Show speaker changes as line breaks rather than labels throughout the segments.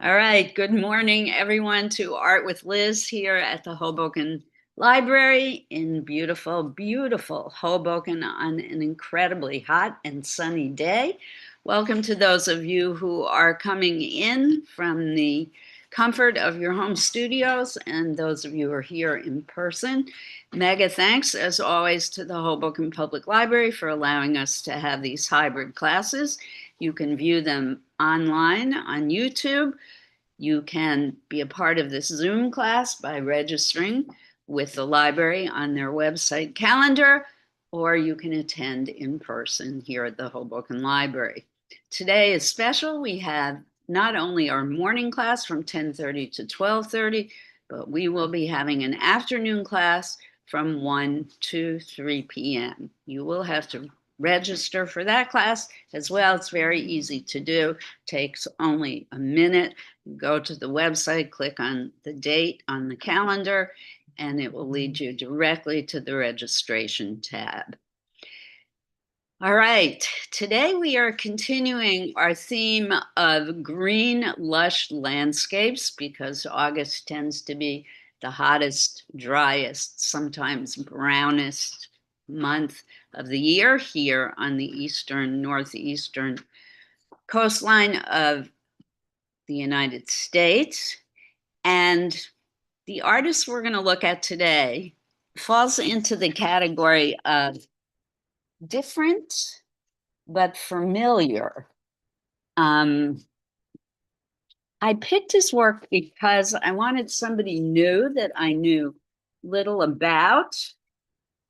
All right, good morning, everyone, to Art with Liz here at the Hoboken Library in beautiful, beautiful Hoboken on an incredibly hot and sunny day. Welcome to those of you who are coming in from the comfort of your home studios and those of you who are here in person. Mega thanks, as always, to the Hoboken Public Library for allowing us to have these hybrid classes. You can view them online on YouTube. You can be a part of this Zoom class by registering with the library on their website calendar, or you can attend in person here at the Hoboken Library. Today is special. We have not only our morning class from 10:30 to 12:30, but we will be having an afternoon class from 1 to 3 p.m. You will have to register for that class as well. It's very easy to do. Takes only a minute. Go to the website, click on the date on the calendar, and it will lead you directly to the registration tab. All right, today we are continuing our theme of green, lush landscapes because August tends to be the hottest, driest, sometimes brownest month of the year here on the eastern, northeastern coastline of the United States. And the artist we're going to look at today falls into the category of different but familiar. I picked his work because I wanted somebody new that I knew little about,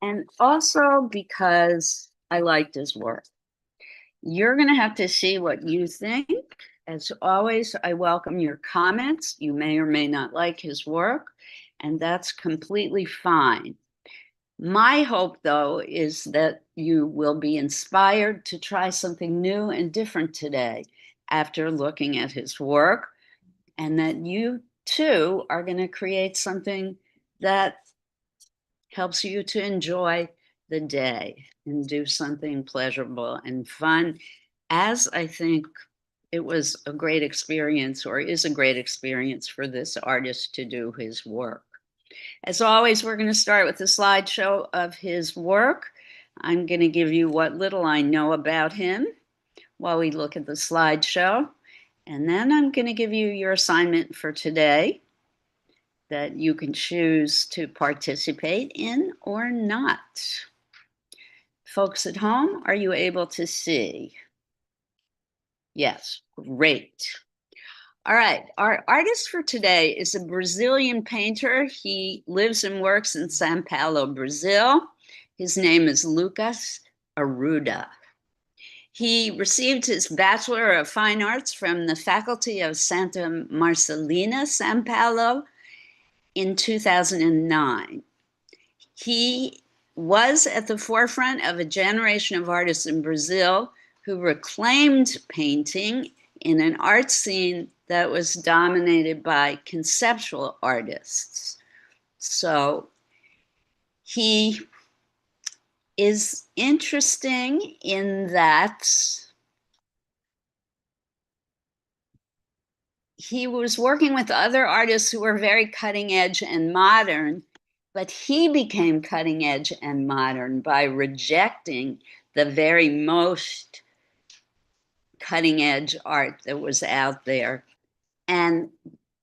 and also because I liked his work. You're going to have to see what you think. As always, I welcome your comments. You may or may not like his work, and that's completely fine. My hope, though, is that you will be inspired to try something new and different today after looking at his work, and that you too are going to create something that helps you to enjoy the day and do something pleasurable and fun, as I think it was a great experience, or is a great experience, for this artist to do his work. As always, we're going to start with a slideshow of his work. I'm going to give you what little I know about him while we look at the slideshow. And then I'm going to give you your assignment for today that you can choose to participate in or not. Folks at home, are you able to see? Yes, great. All right, our artist for today is a Brazilian painter. He lives and works in São Paulo, Brazil. His name is Lucas Arruda. He received his Bachelor of Fine Arts from the Faculty of Santa Marcelina, São Paulo, in 2009. He was at the forefront of a generation of artists in Brazil who reclaimed painting in an art scene that was dominated by conceptual artists. So he is interesting in that he was working with other artists who were very cutting edge and modern, but he became cutting edge and modern by rejecting the very most cutting edge art that was out there and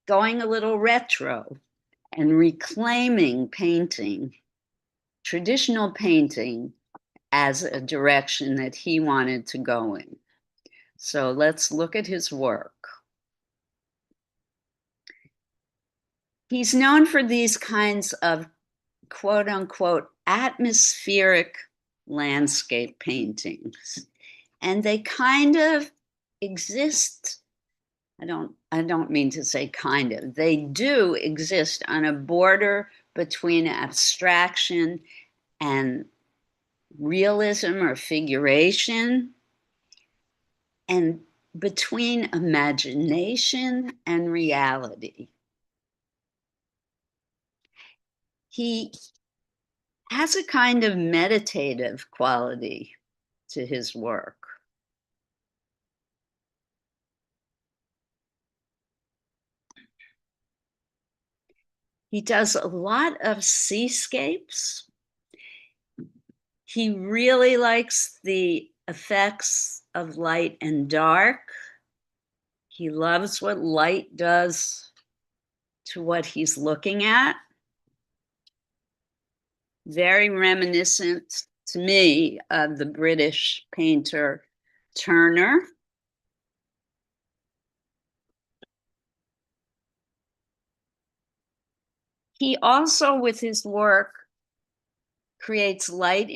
going a little retro and reclaiming painting, traditional painting, as a direction that he wanted to go in. So let's look at his work. He's known for these kinds of quote unquote atmospheric landscape paintings. And they kind of exist. I don't mean to say kind of. They do exist on a border between abstraction and realism or figuration, and between imagination and reality. He has a kind of meditative quality to his work. He does a lot of seascapes. He really likes the effects of light and dark. He loves what light does to what he's looking at. Very reminiscent to me of the British painter Turner. He also, with his work, creates light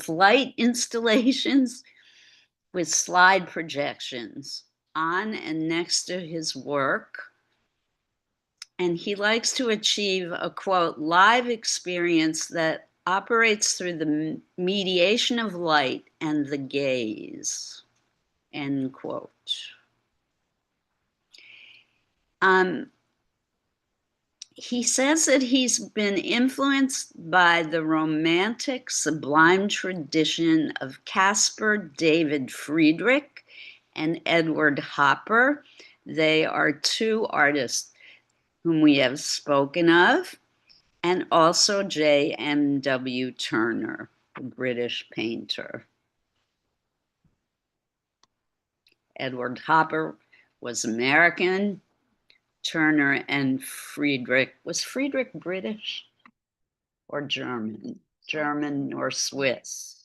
light installations with slide projections on and next to his work. And he likes to achieve a, quote, live experience that operates through the mediation of light and the gaze, end quote. He says that he's been influenced by the romantic sublime tradition of Caspar David Friedrich and Edward Hopper. They are two artists whom we have spoken of, and also J.M.W. Turner, the British painter. Edward Hopper was American. Turner and Friedrich. Was Friedrich British or German? German or Swiss?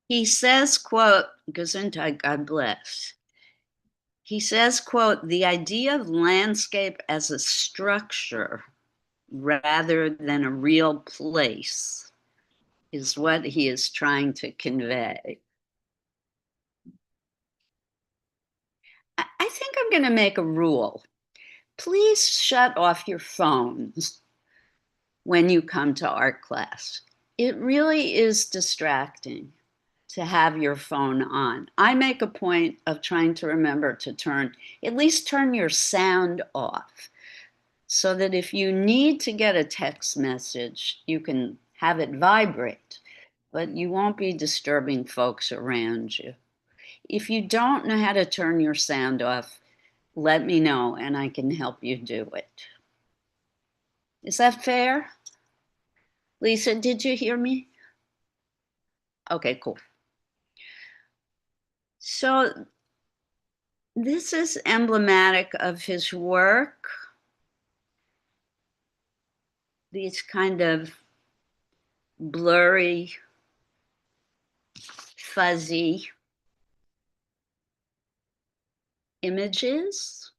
He says, quote, Gesundheit, God bless. He says, quote, the idea of landscape as a structure rather than a real place is what he is trying to convey. I think I'm going to make a rule. Please shut off your phones when you come to art class. It really is distracting to have your phone on. I make a point of trying to remember to at least turn your sound off so that if you need to get a text message, you can have it vibrate, but you won't be disturbing folks around you. If you don't know how to turn your sound off, let me know and I can help you do it. Is that fair? Lisa, did you hear me? Okay, cool. So this is emblematic of his work. These kind of blurry, fuzzy images.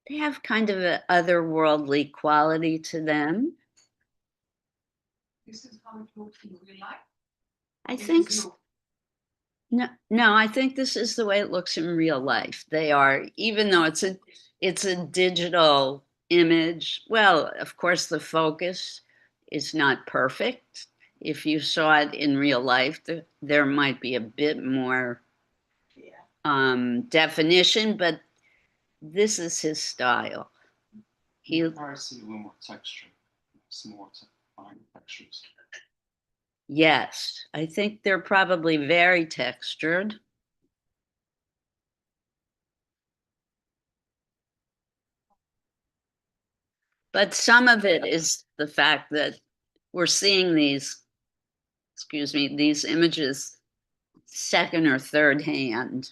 They have kind of an otherworldly quality to them.
This is how it looks in real life?
I think so. No, I think this is the way it looks in real life. They are, even though it's a digital image. Well, of course, the focus is not perfect. If you saw it in real life, there might be a bit more definition, but this is his style.
I see a little more texture, some more fine textures.
Yes, I think they're probably very textured. But some of it is the fact that we're seeing these images second or third hand.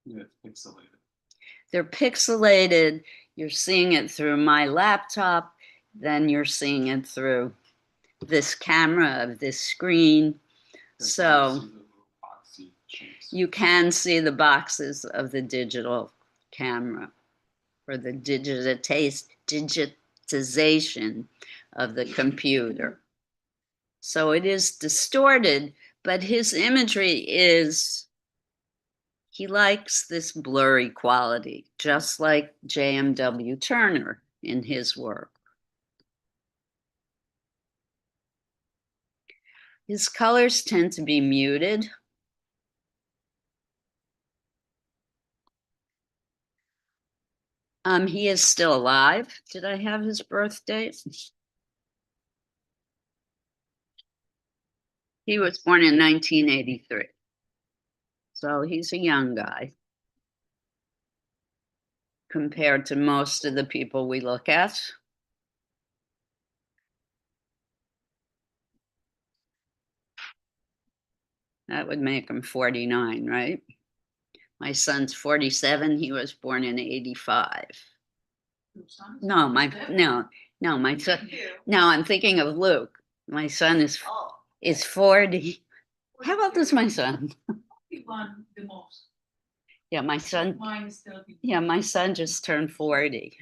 Yeah, it's pixelated.
They're pixelated. You're seeing it through my laptop, then you're seeing it through this camera of this screen. So you can see the boxes of the digital camera or the digitization of the computer. So it is distorted, but his imagery is, he likes this blurry quality, just like J.M.W. Turner in his work. His colors tend to be muted. He is still alive. Did I have his birth date? He was born in 1983. So he's a young guy compared to most of the people we look at. That would make him 49, right? My son's 47. He was born in 85. No, my son. No, I'm thinking of Luke. My son is 40. How old is my son?
The most.
Yeah, my son.
Mine is 30.
Yeah, my son just turned 40.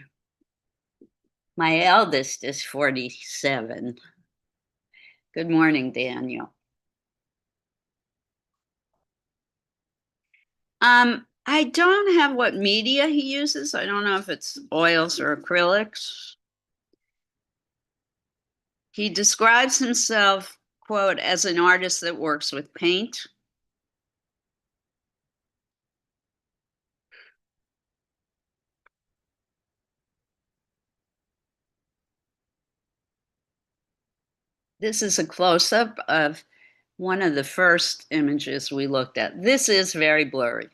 My eldest is 47. Good morning, Daniel. I don't have what media he uses. I don't know if it's oils or acrylics. He describes himself, quote, as an artist that works with paint. This is a close-up of one of the first images we looked at. This is very blurry.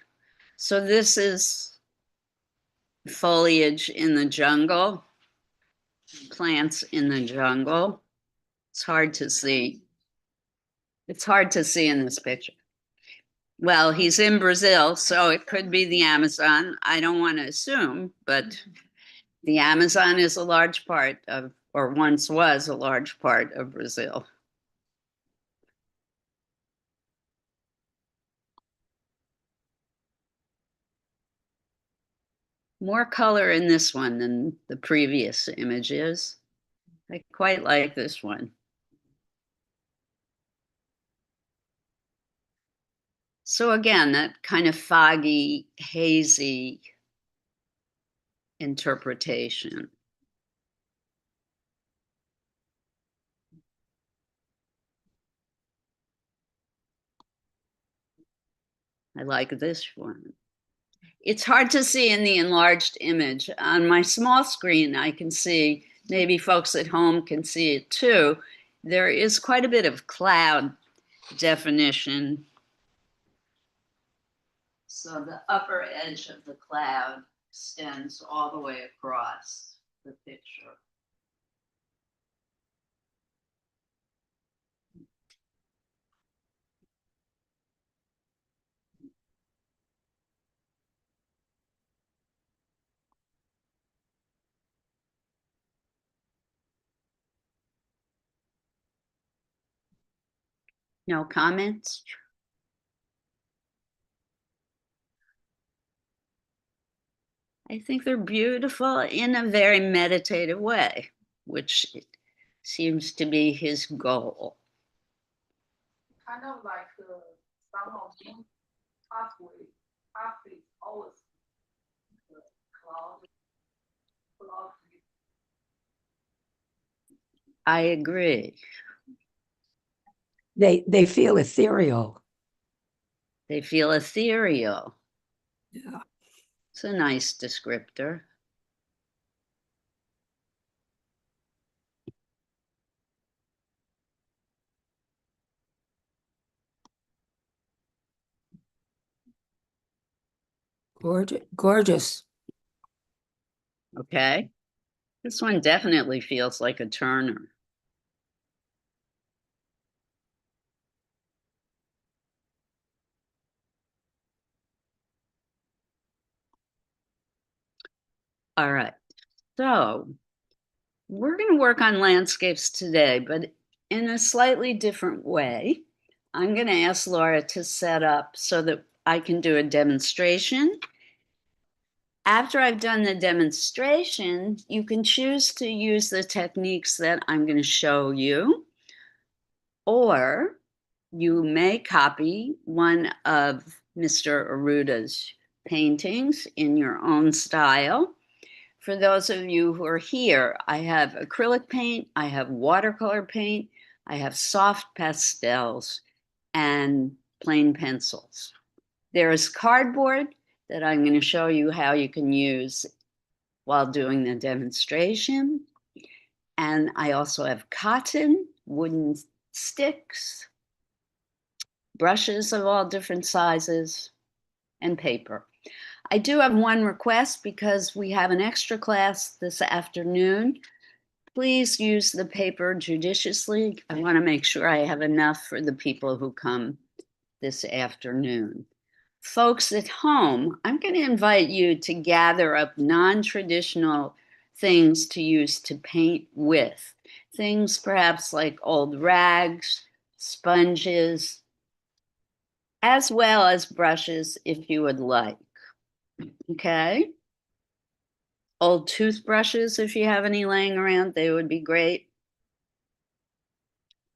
So this is foliage in the jungle, plants in the jungle. It's hard to see. It's hard to see in this picture. Well, he's in Brazil, so it could be the Amazon. I don't want to assume, but the Amazon is a large part of, or once was a large part of Brazil. More color in this one than the previous images. I quite like this one. So again, that kind of foggy, hazy interpretation. I like this one. It's hard to see in the enlarged image. On my small screen, I can see, maybe folks at home can see it too. There is quite a bit of cloud definition. So the upper edge of the cloud extends all the way across the picture. No comments? I think they're beautiful in a very meditative way, which seems to be his goal.
Kind of like some of them pathway always cloud.
I agree.
They feel ethereal.
They feel ethereal.
Yeah.
It's a nice descriptor.
Gorgeous.
Okay. This one definitely feels like a Turner. All right. So we're going to work on landscapes today, but in a slightly different way. I'm going to ask Laura to set up so that I can do a demonstration. After I've done the demonstration, you can choose to use the techniques that I'm going to show you, or you may copy one of Mr. Aruta's paintings in your own style. For those of you who are here, I have acrylic paint, I have watercolor paint, I have soft pastels, and plain pencils. There is cardboard that I'm going to show you how you can use while doing the demonstration. And I also have cotton, wooden sticks, brushes of all different sizes, and paper. I do have one request because we have an extra class this afternoon. Please use the paper judiciously. I want to make sure I have enough for the people who come this afternoon. Folks at home, I'm going to invite you to gather up non-traditional things to use to paint with. Things perhaps like old rags, sponges, as well as brushes if you would like. Okay? Old toothbrushes, if you have any laying around, they would be great.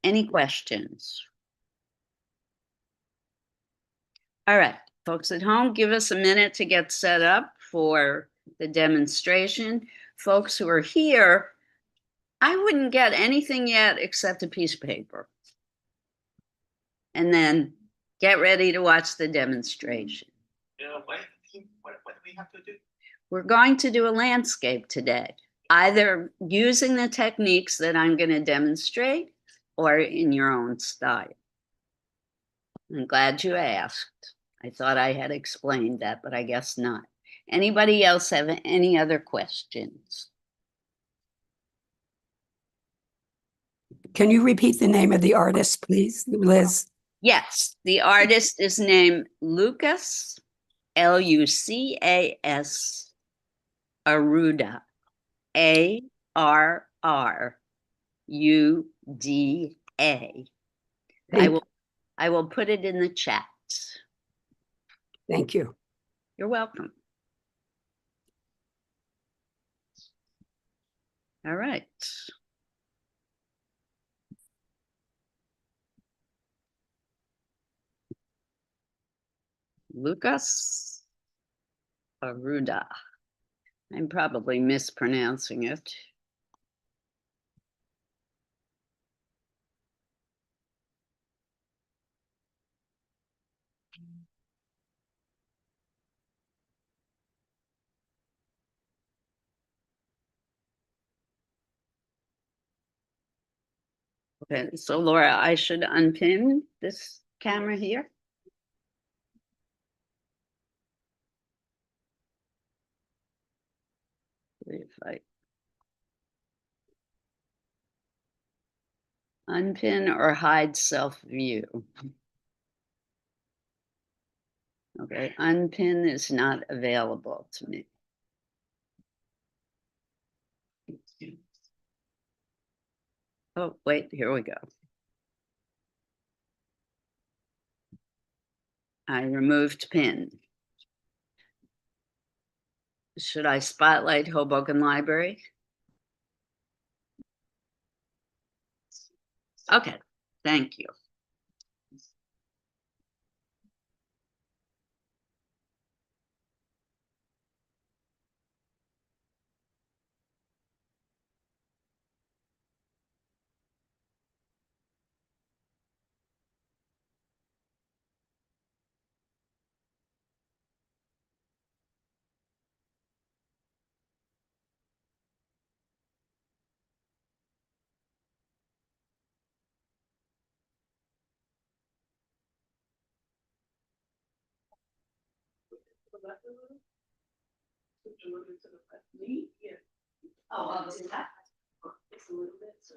Any questions? All right, folks at home, give us a minute to get set up for the demonstration. Folks who are here, I wouldn't get anything yet except a piece of paper. And then get ready to watch the demonstration.
What do we have to do?
We're going to do a landscape today, either using the techniques that I'm going to demonstrate or in your own style. I'm glad you asked. I thought I had explained that, but I guess not. Anybody else have any other questions?
Can you repeat the name of the artist, please, Liz?
Yes, the artist is named Lucas, Lucas Arruda, Arruda. I will put it in the chat.
Thank you.
You're welcome. All right. Lucas Arruda. I'm probably mispronouncing it. Okay, so Laura, I should unpin this camera here. If I unpin or hide self-view. Okay, unpin is not available to me. Oh, wait, here we go. I removed pin. Should I spotlight Hoboken Library? Okay, thank you. Oh, I'll do that. It's a little bit, so.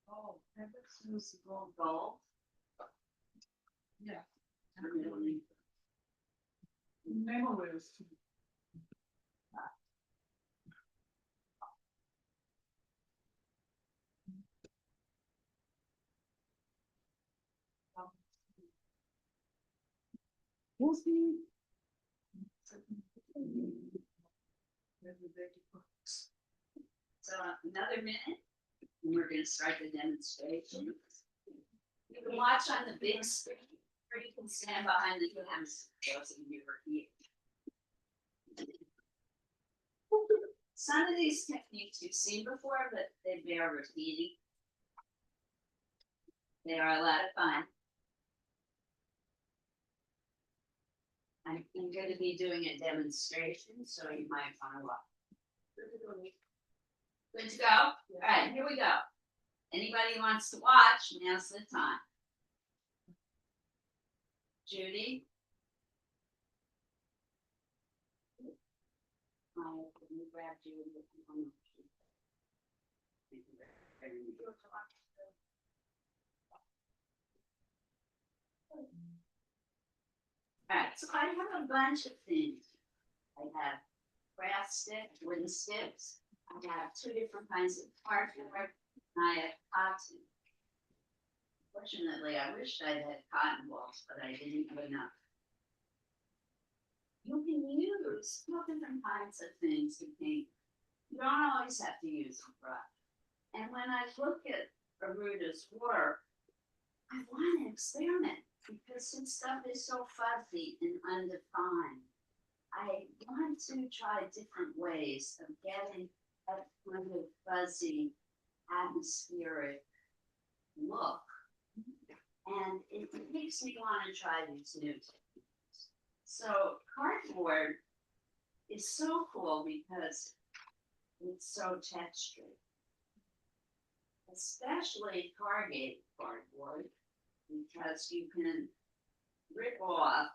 Oh, that's gold. Yeah. Memories. We'll see. So another minute, and we're going to start the demonstration. You can watch on the big screen, or you can stand behind the camera. Some of these techniques you've seen before, but they bear repeating. They are a lot of fun. I'm going to be doing a demonstration, so you might want to watch. Good to go? All right, here we go. Anybody who wants to watch, now's the time. Judy? Let me grab Judy. All right, so I have a bunch of things. I have brass sticks, wooden sticks. I have 2 different kinds of cardboard. And I have cotton. Fortunately, I wished I'd had cotton balls, but I didn't have enough. You can use 2 different kinds of things to paint. You don't always have to use a brush. And when I look at Aruta's work, I want to experiment because since stuff is so fuzzy and undefined, I want to try different ways of getting that kind of fuzzy, atmospheric look. And it makes me want to try these new techniques. So cardboard is so cool because it's so textured, especially corrugated cardboard, because you can rip off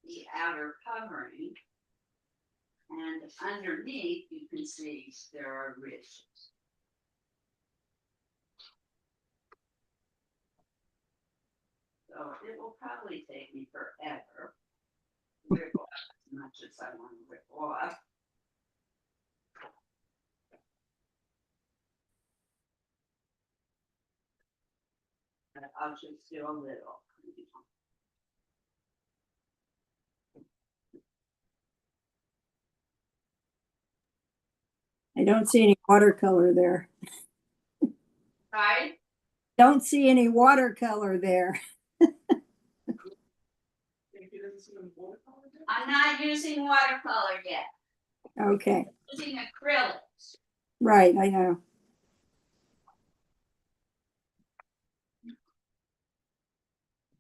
the outer covering, and underneath you can see there are ridges. So it will probably take me forever to rip off as much as I want to rip off. But I'll just do a little.
I don't see any watercolor there.
Right?
Don't see any watercolor there.
I'm not using watercolor yet.
Okay,
I'm using acrylics.
right, I know.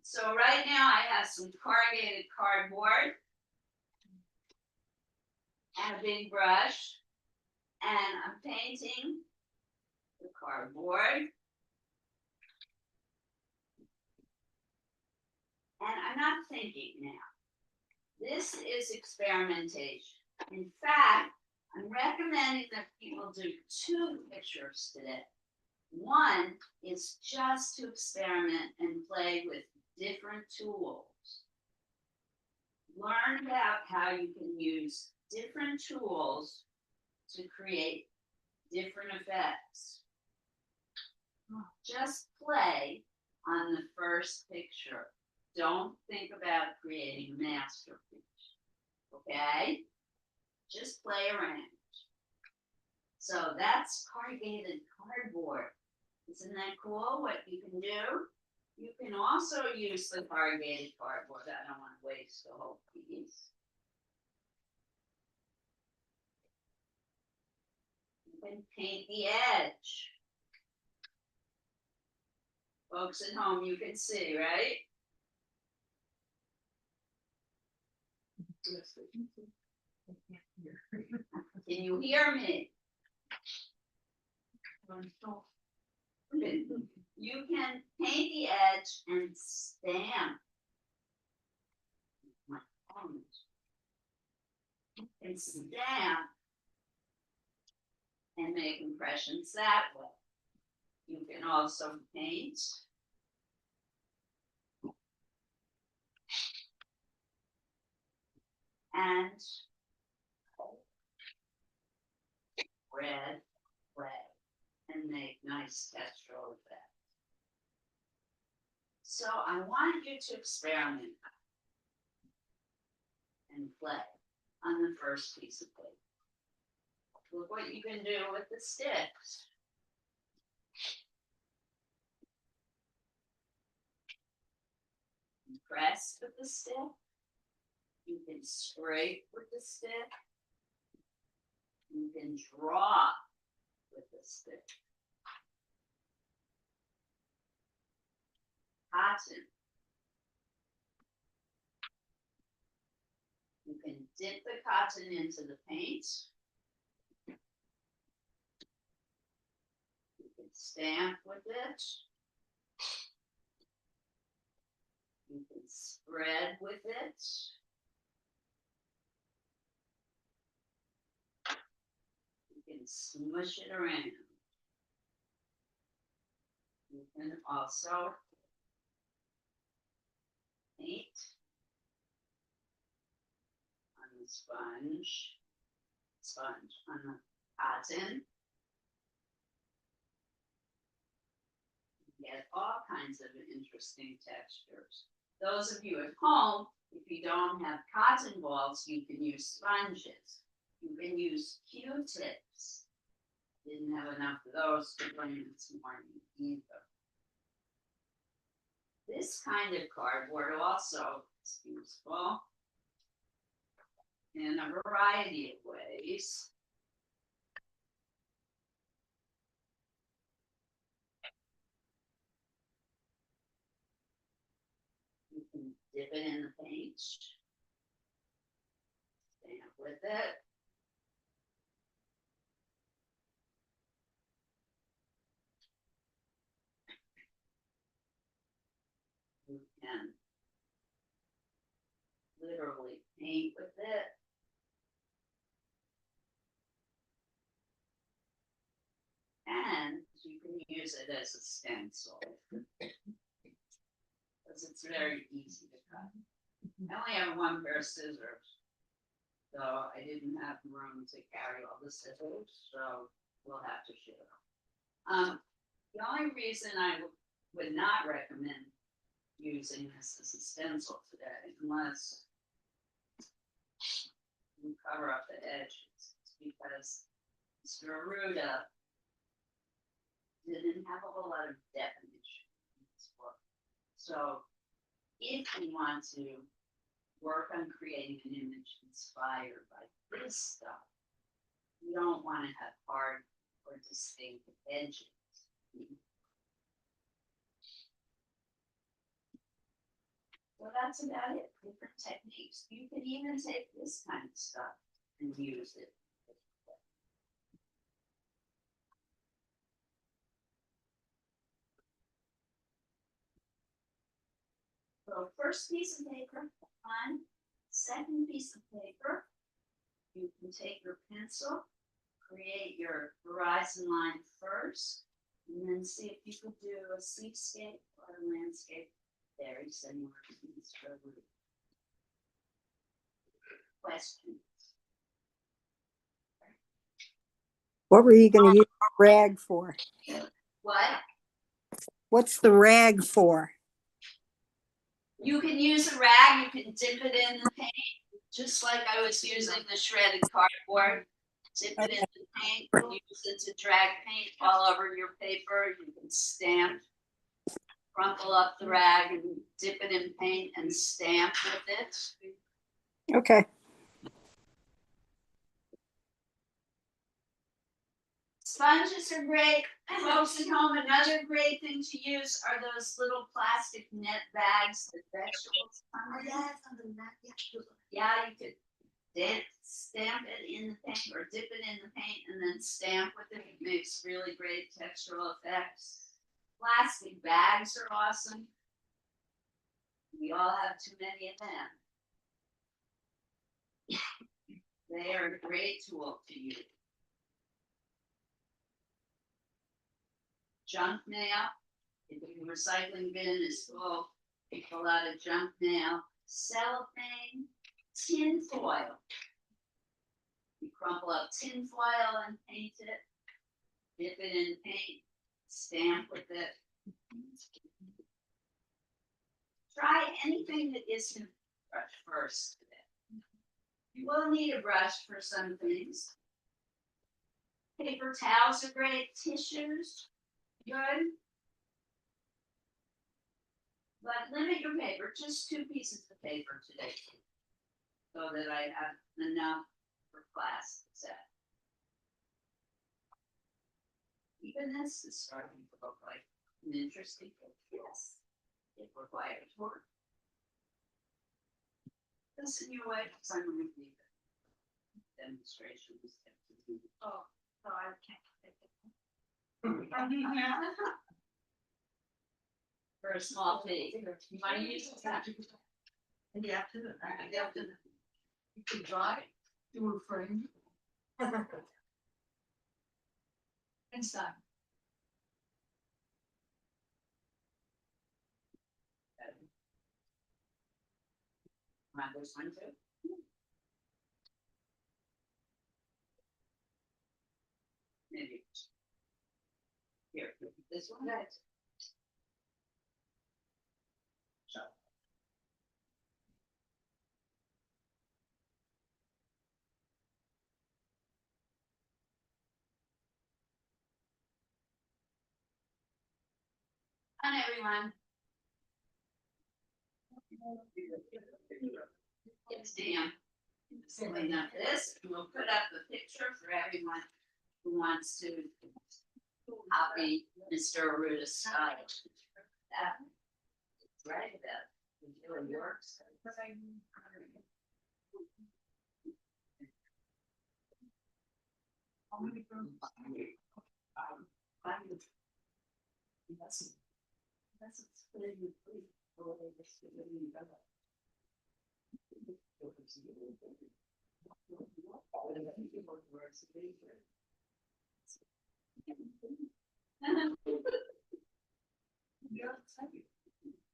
So right now I have some corrugated cardboard and a big brush, and I'm painting the cardboard. And I'm not thinking now. This is experimentation. In fact, I'm recommending that people do 2 pictures today. One is just to experiment and play with different tools. Learn about how you can use different tools to create different effects. Just play on the first picture. Don't think about creating a masterpiece, okay? Just play around. So that's corrugated cardboard. Isn't that cool what you can do? You can also use the corrugated cardboard. I don't want to waste the whole piece. You can paint the edge. Folks at home, you can see, right? Can you hear me? You can paint the edge and stamp. And stamp and make impressions that way. You can also paint. And red, clay, and make nice textural effects. So I want you to experiment and play on the first piece of paper. Look what you can do with the sticks. press with the stick. You can scrape with the stick. You can draw with the stick. Cotton. You can dip the cotton into the paint. You can stamp with it. You can spread with it. You can smush it around. You can also paint on the sponge on the cotton. You get all kinds of interesting textures. Those of you at home, if you don't have cotton balls, you can use sponges. You can use Q-tips. Didn't have enough of those to bring this morning either. This kind of cardboard also is useful in a variety of ways. You can dip it in the paint, stamp with it. You can literally paint with it. And you can use it as a stencil. Because it's very easy to cut. I only have one pair of scissors. So I didn't have room to carry all the scissors, so we'll have to share. The only reason I would not recommend using this as a stencil today, unless you cover up the edges, because Mr. Arruda didn't have a whole lot of definition in this book. So if we want to work on creating an image inspired by this stuff, you don't want to have hard or distinct edges. So that's about it. Different techniques. You can even take this kind of stuff and use it. So first piece of paper, on. Second piece of paper, you can take your pencil, create your horizon line first, and then see if you could do a seascape or a landscape very similar to these. Questions?
What were you going to use the rag for?
What?
What's the rag for?
You can use a rag, you can dip it in the paint, just like I was using the shredded cardboard. Dip it in the paint, use it to drag paint all over your paper. You can stamp, crumple up the rag and dip it in paint and stamp with it.
Okay.
Sponges are great. Folks at home, another great thing to use are those little plastic net bags that vegetables come in. Yeah, you could stamp it in the paint or dip it in the paint and then stamp with it. It makes really great textural effects. Plastic bags are awesome. We all have too many of them. They are a great tool to use. Junk mail. If your recycling bin is full, you pull out a junk mail. Cellophane, tin foil. You crumple up tin foil and paint it. Dip it in paint. Stamp with it. Try anything that isn't brush first today. You will need a brush for some things. Paper towels are great. Tissues, good. But limit your paper, just 2 pieces of paper today. So that I have enough for class set. Even this is starting to look like an interesting book. Yes, it requires work. Listen your way, because I'm going to leave it. Demonstrations.
Oh, so I can't take it.
For a small fee. You want to use that?
In the afternoon. You can try, do a frame. Inside.
Want this one too? Maybe. Here, this one. Hi, everyone. It's Dan. Clean up this, and we'll put up a picture for everyone who wants to copy Mr. Aruta's style. That, right, that really works.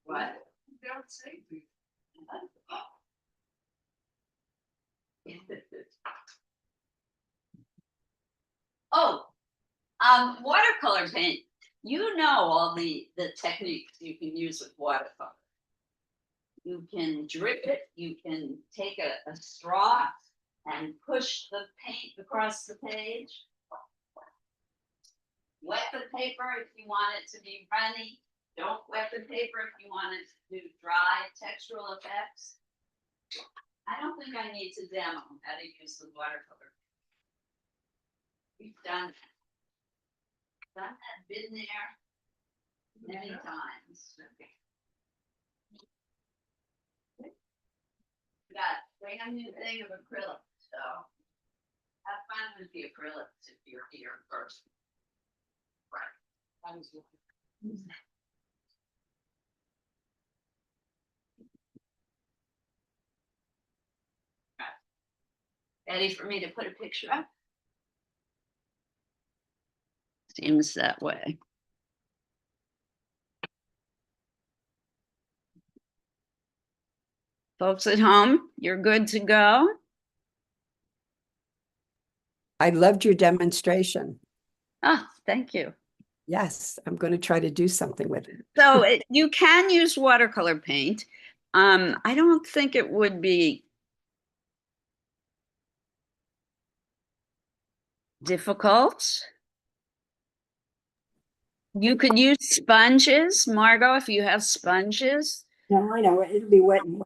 What? Oh, watercolor paint. You know all the techniques you can use with watercolor. You can drip it, you can take a straw and push the paint across the page. Wet the paper if you want it to be runny. Don't wet the paper if you want it to do dry textural effects. I don't think I need to demo how to use the watercolor. We've done that, been there many times. We got a brand new thing of acrylic, so have fun with the acrylics if you're here in person. Right. Ready for me to put a picture up? Seems that way. Folks at home, you're good to go.
I loved your demonstration.
Oh, thank you.
Yes, I'm going to try to do something with it.
So you can use watercolor paint. I don't think it would be difficult. You could use sponges, Margot, if you have sponges.
No, I know, it'll be wet and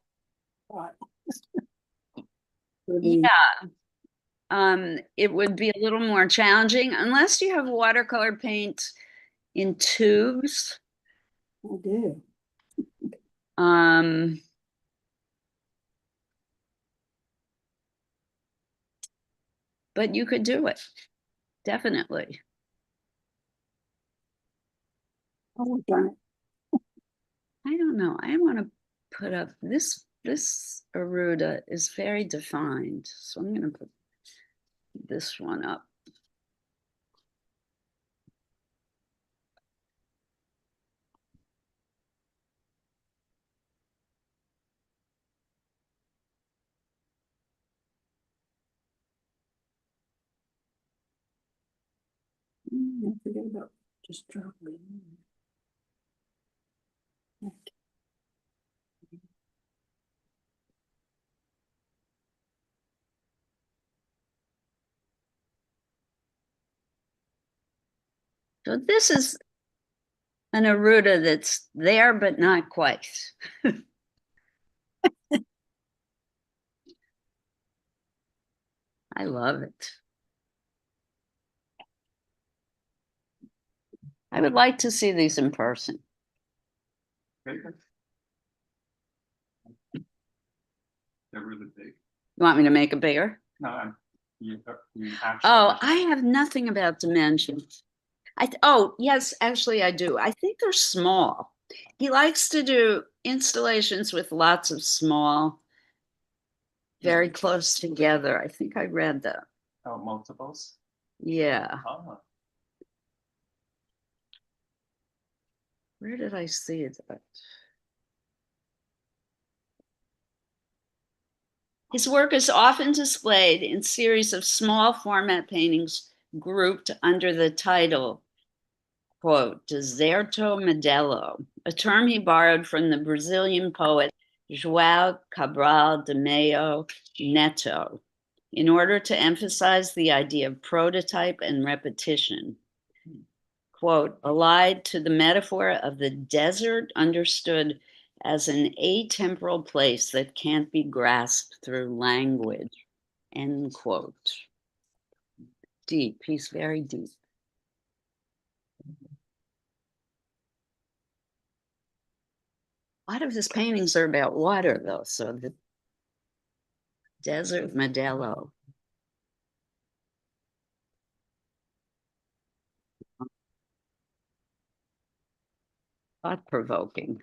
hot. It'll be-
It would be a little more challenging unless you have watercolor paint in tubes.
I do.
But you could do it, definitely.
Oh, darn it.
I don't know. I want to put up this Aruda is very defined. So I'm going to put this one up.
I forget about just drop it in.
So this is An Aruda that's there, but not quite. I love it. I would like to see these in person.
Bigger. They're really big.
You want me to make a bigger?
No, you actually.
Oh, I have nothing about dimensions. Oh, yes, actually I do. I think they're small. He likes to do installations with lots of small, very close together. I think I read that.
Oh, multiples.
Yeah.
Oh,
Where did I see that? His work is often displayed in series of small format paintings grouped under the title, quote, Deserto Modelo, a term he borrowed from the Brazilian poet João Cabral de Melo Neto, in order to emphasize the idea of prototype and repetition. Quote, allied to the metaphor of the desert understood as an atemporal place that can't be grasped through language, end quote. Deep, he's very deep. A lot of his paintings are about water, though, so the desert Modelo. Thought-provoking.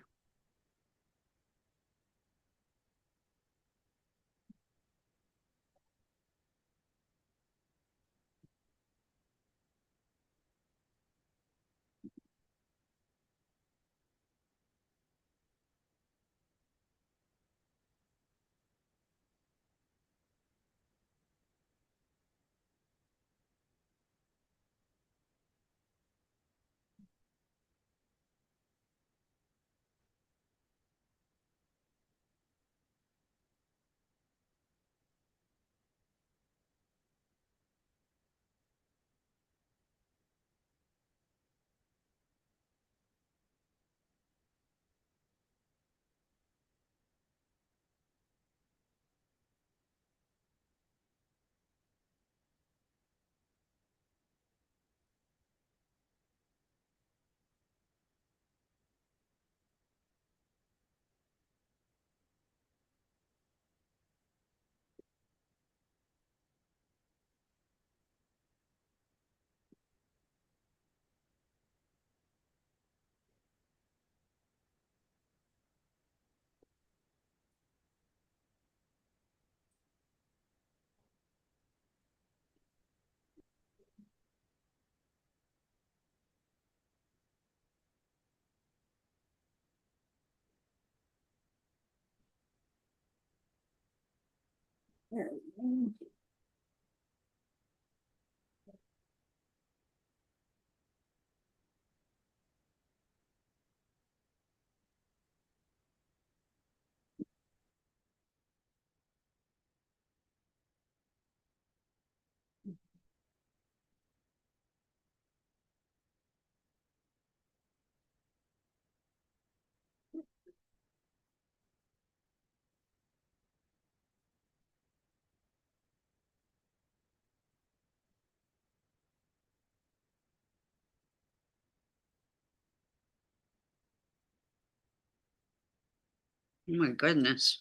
Oh my goodness.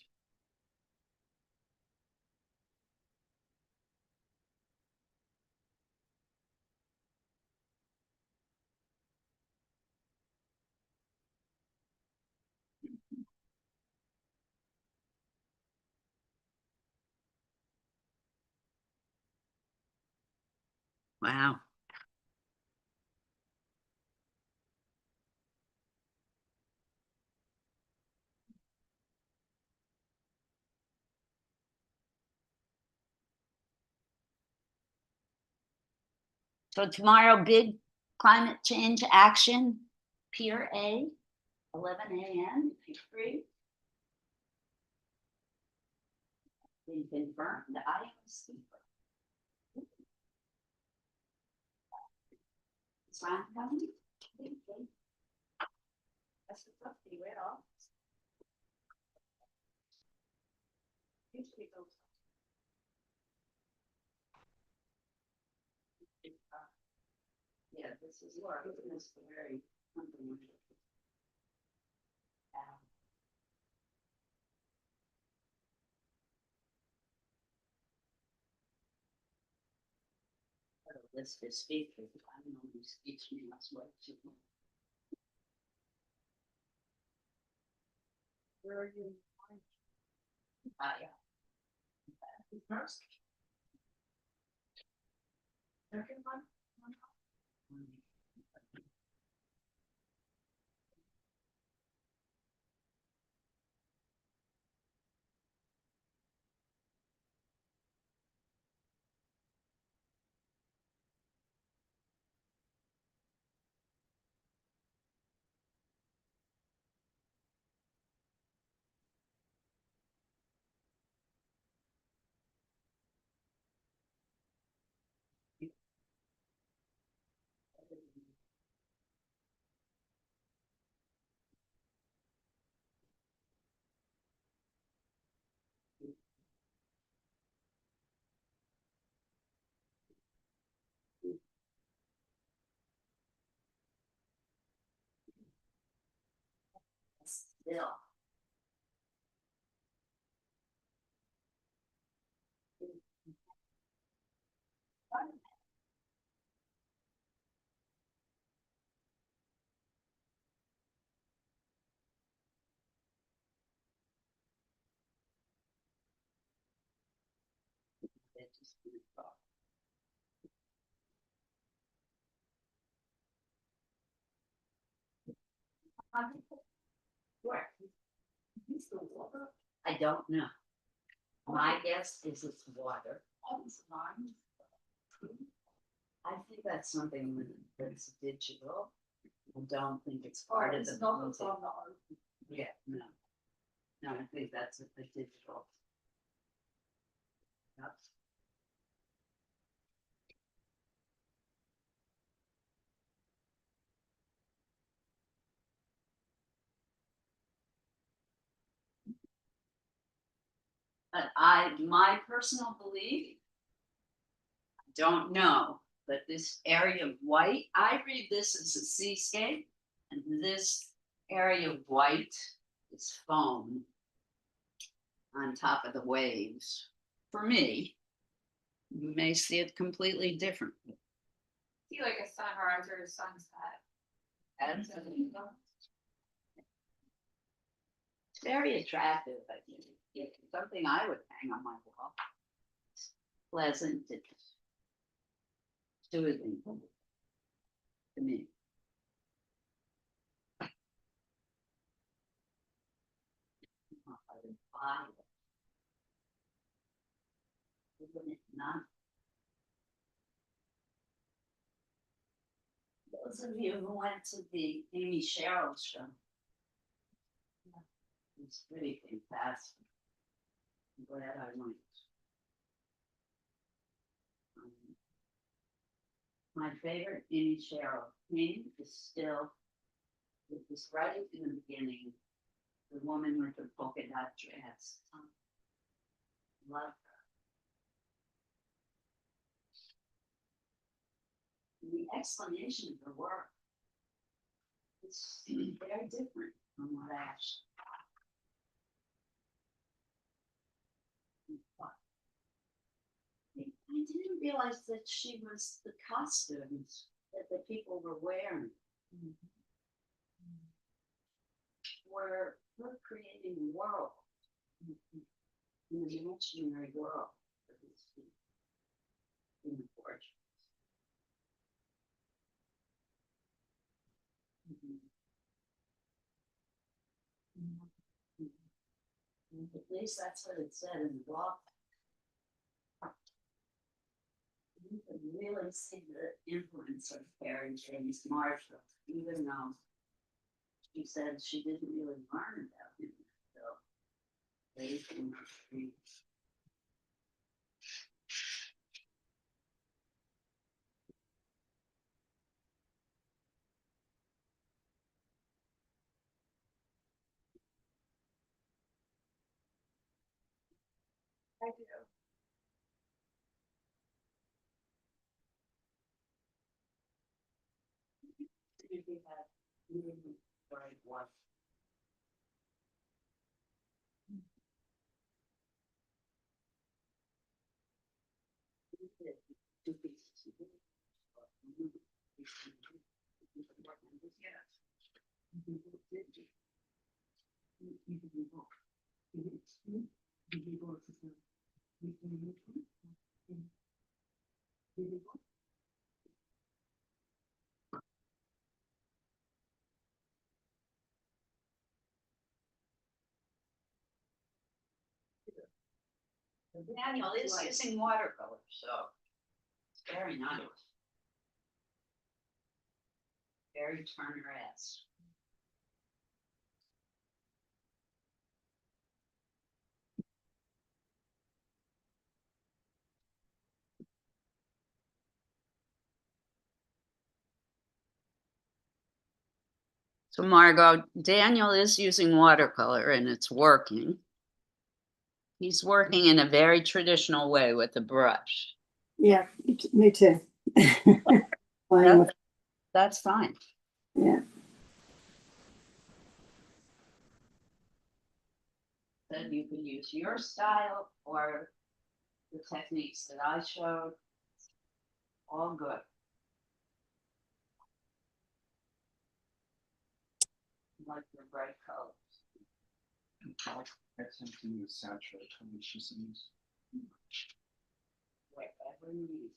Wow. So tomorrow, big climate change action, Pier A, 11 a.m. If you're free. Been confirmed. I am a speaker. Is Ron coming?
That's the stuff you wear off. Usually goes.
Yeah, this is very unbelievable. List of speakers. I don't know who speaks me last week.
Where are you?
Yeah.
First. Second one.
Still. They just do it wrong. Where? I don't know. My guess is it's water. I think that's something that's digital. I don't think it's part of the. Yeah, no. No, I think that's the digital. Yep. But my personal belief, don't know, but this area of white, I read this as a seascape, and this area of white is foam on top of the waves. For me, you may see it completely different.
See like a sunrise or a sunset.
It's very attractive, I think. It's something I would hang on my wall. It's pleasant, it's soothing to me. I would buy it. Wouldn't it not? Those of you who went to the Amy Sherrill show, it's pretty fantastic. I'm glad I went. My favorite Amy Sherrill thing is still, it was right in the beginning, the woman with the polka dot dress. Love her. The explanation of her work is very different from what I actually thought. I didn't realize that she was the costumes that the people were wearing. Were her creating a world, an imaginary world for these people in the forge. At least that's what it said in the blog. You can really see the influence of Carrie James Marshall, even though she said she didn't really learn about him until late in her career.
I do.
Daniel is using watercolor, so it's very nice. Very Turner-esque. So Margot, Daniel is using watercolor and it's working. He's working in a very traditional way with a brush.
Yeah, me too. Playing with-
That's fine.
Yeah,
Then you can use your style or the techniques that I showed. All good. Like the bright colors.
I tend to use saturated colors just to use.
Whatever you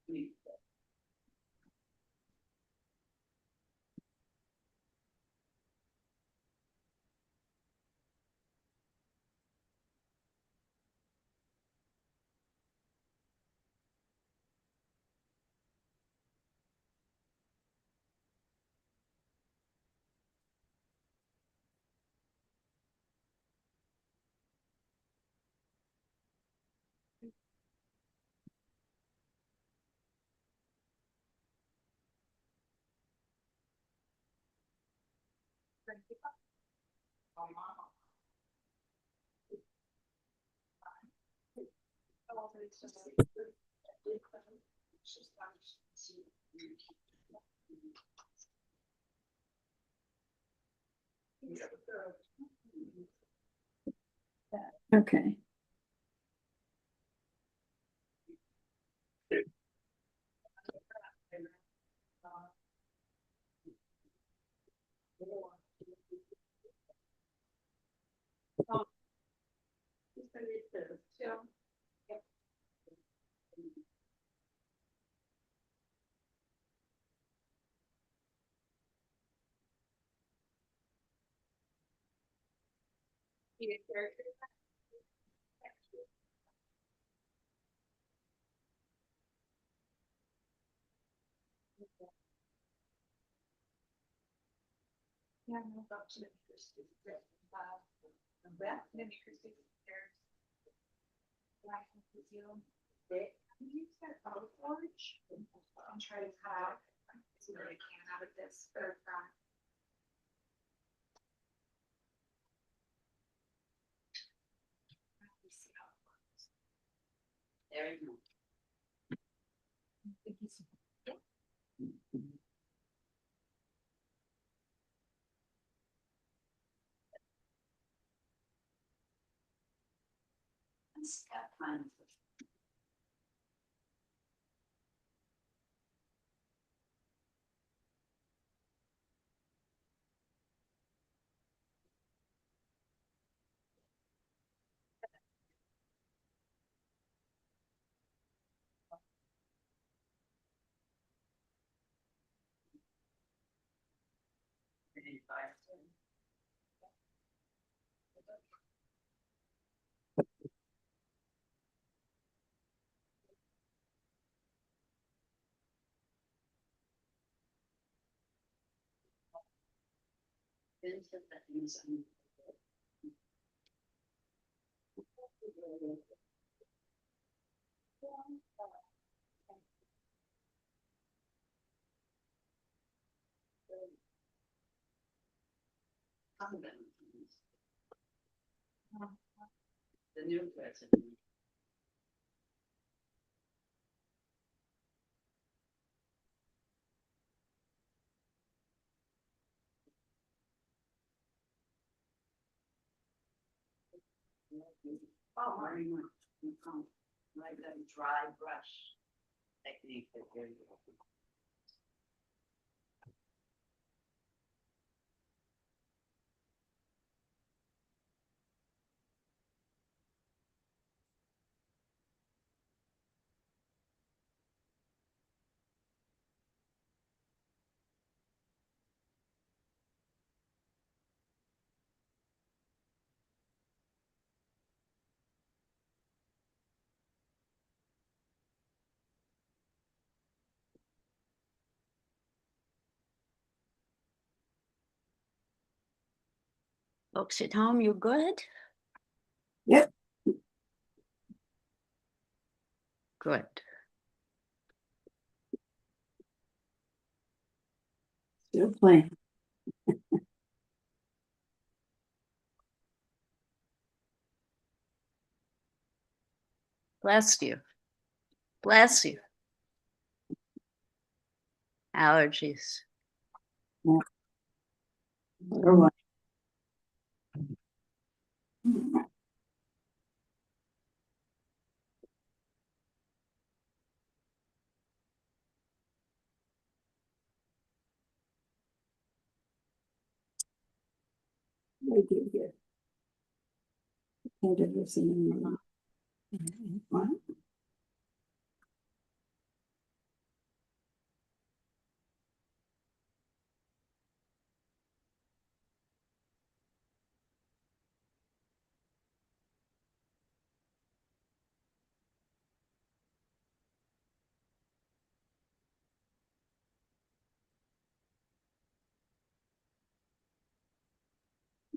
use.
okay.
Yeah, no, up to the Christie. The back, then you can see there's. Black and Brazil. You use that olive orange and try to cut out. See what I can out of this or from.
There you go. It's got kind of the new president. Oh, very much. Like a dry brush technique that you're using. Folks at home, you good?
Yep.
Good.
Still playing.
Bless you. Bless you. Allergies.
Or what? What did you get? Head of this in what?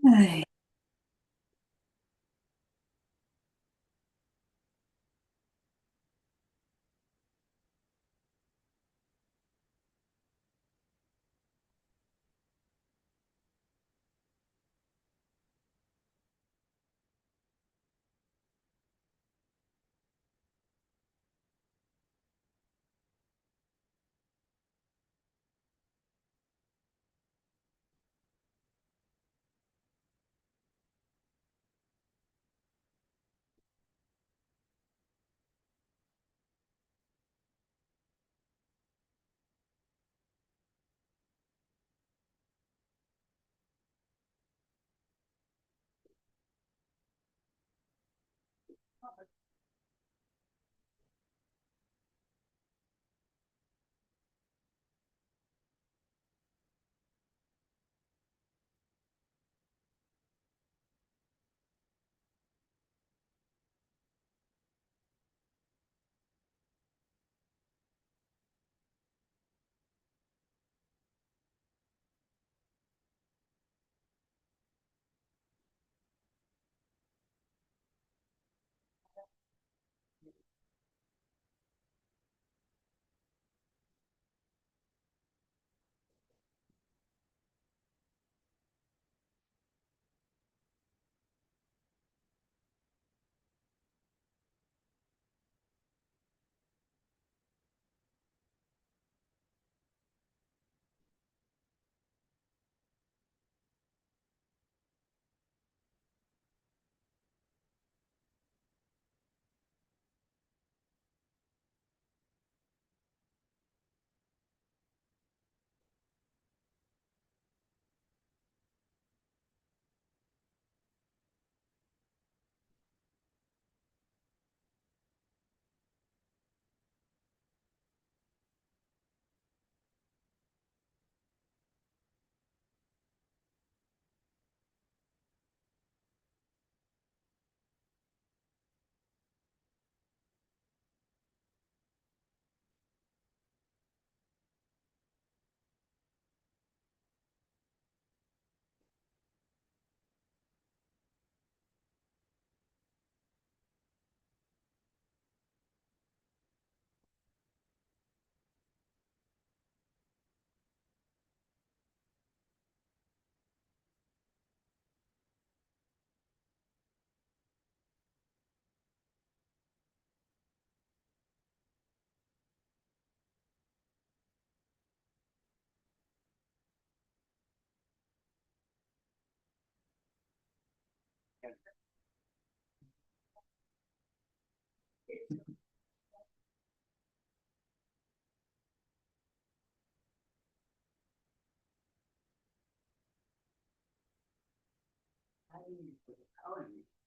Ay.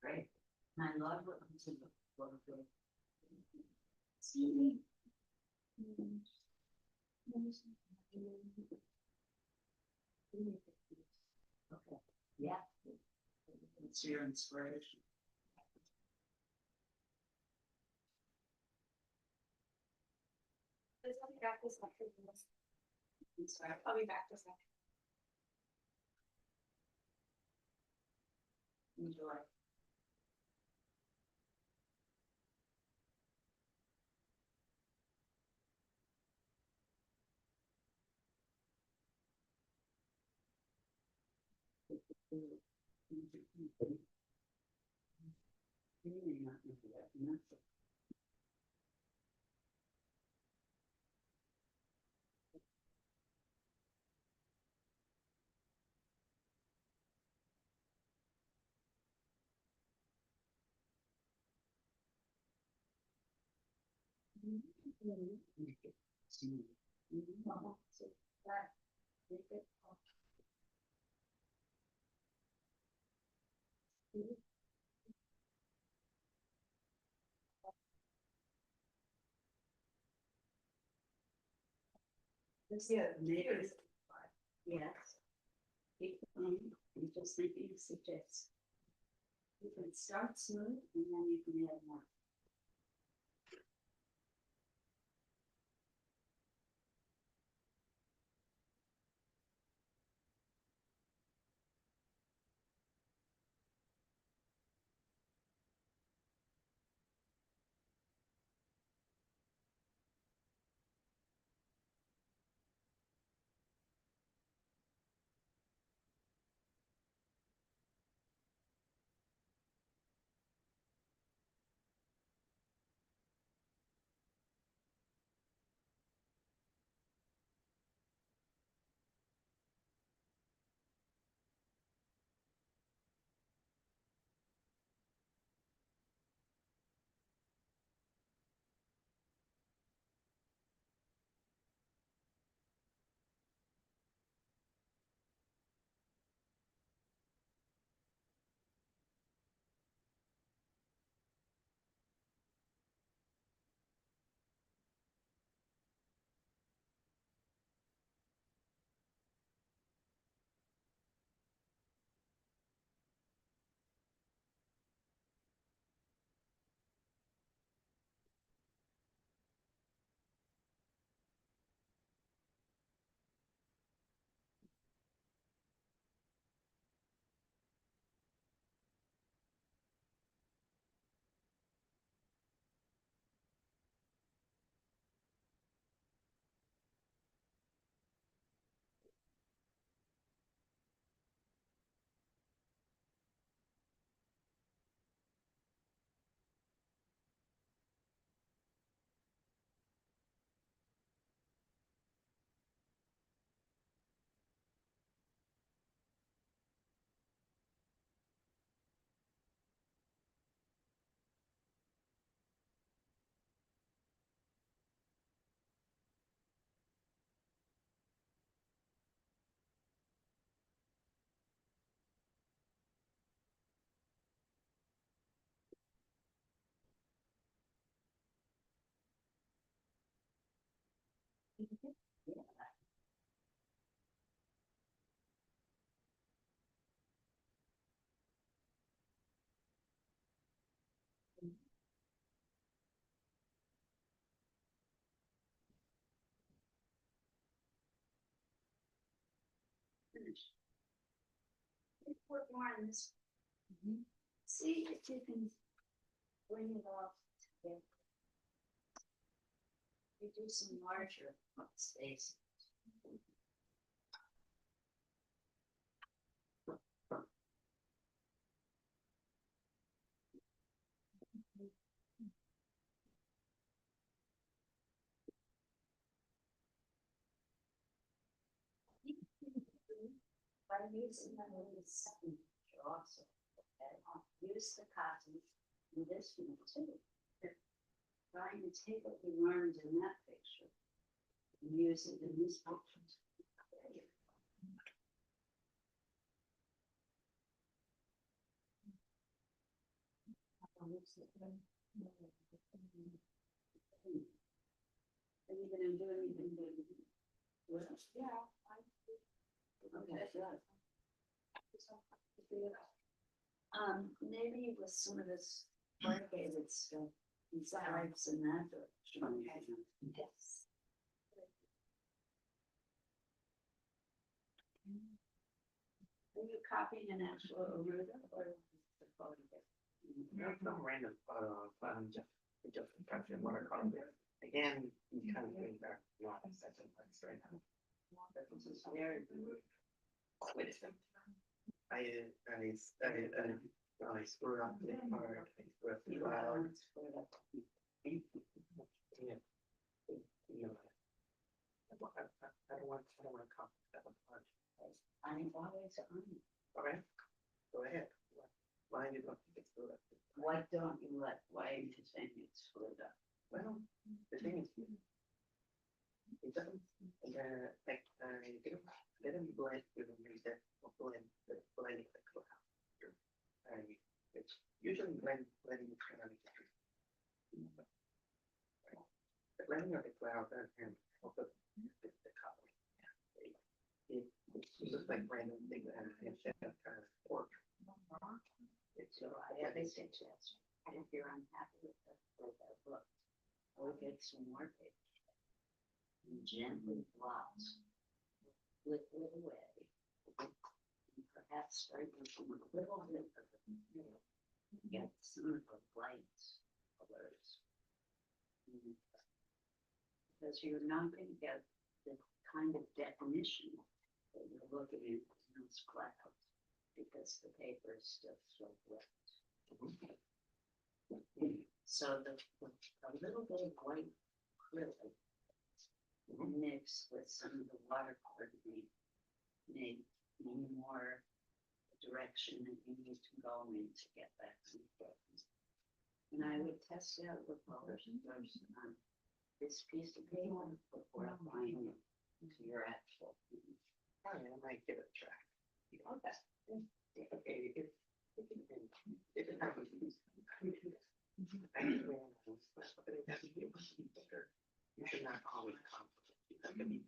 Great. And I love what comes in the book. Okay. Yeah. It's your inspiration.
I'll be back this second. I'll be back this second.
Enjoy. Yeah, neighbors. Yes. Keep going, I'm just thinking, suggest. You can start smooth and then you can add more. Finish. Work more on this. See if you can bring it off together. You do some larger space. By using that little second also. Use the cotton in this one too. Trying to take what we learned in that picture and use it in this picture. Are you gonna do anything with it?
Yeah.
Okay, good. Maybe with some of this corrugated stuff, these sides in that direction. Yes. Are you copying an actual Aruda or the photograph?
Some random photo of just capturing watercolor. Again, you kind of bring back a lot of such a place right now.
This is very good.
Wait a second. I studied I screwed up the part, I screwed up the file. Yeah. You know, I don't want to copy that one.
I'm always on.
Okay, go ahead. Why do you not think it's screwed up?
Why don't you why do you think it's screwed up?
Well, the thing is, it doesn't, like, let them blend with the music, or blending the cloud. It's usually blending the cloud. The blending of the cloud and also the color. It looks like random things that have instead of kind of work.
So I have a suggestion. If you're unhappy with that book, we'll get some more paper and gently gloss, flip it away. And perhaps start with a little bit of the middle. Get some of the light colors. Because you're not going to get the kind of definition that you're looking at in those clouds because the paper is still so wet. So a little bit of white acrylic mixed with some of the watercolor may more direction that you need to go in to get that confidence. And I would test it out with colors first on this piece of paper before applying it to your actual piece.
I might give it a try. Okay, if it happens, you should not always complicate. That can be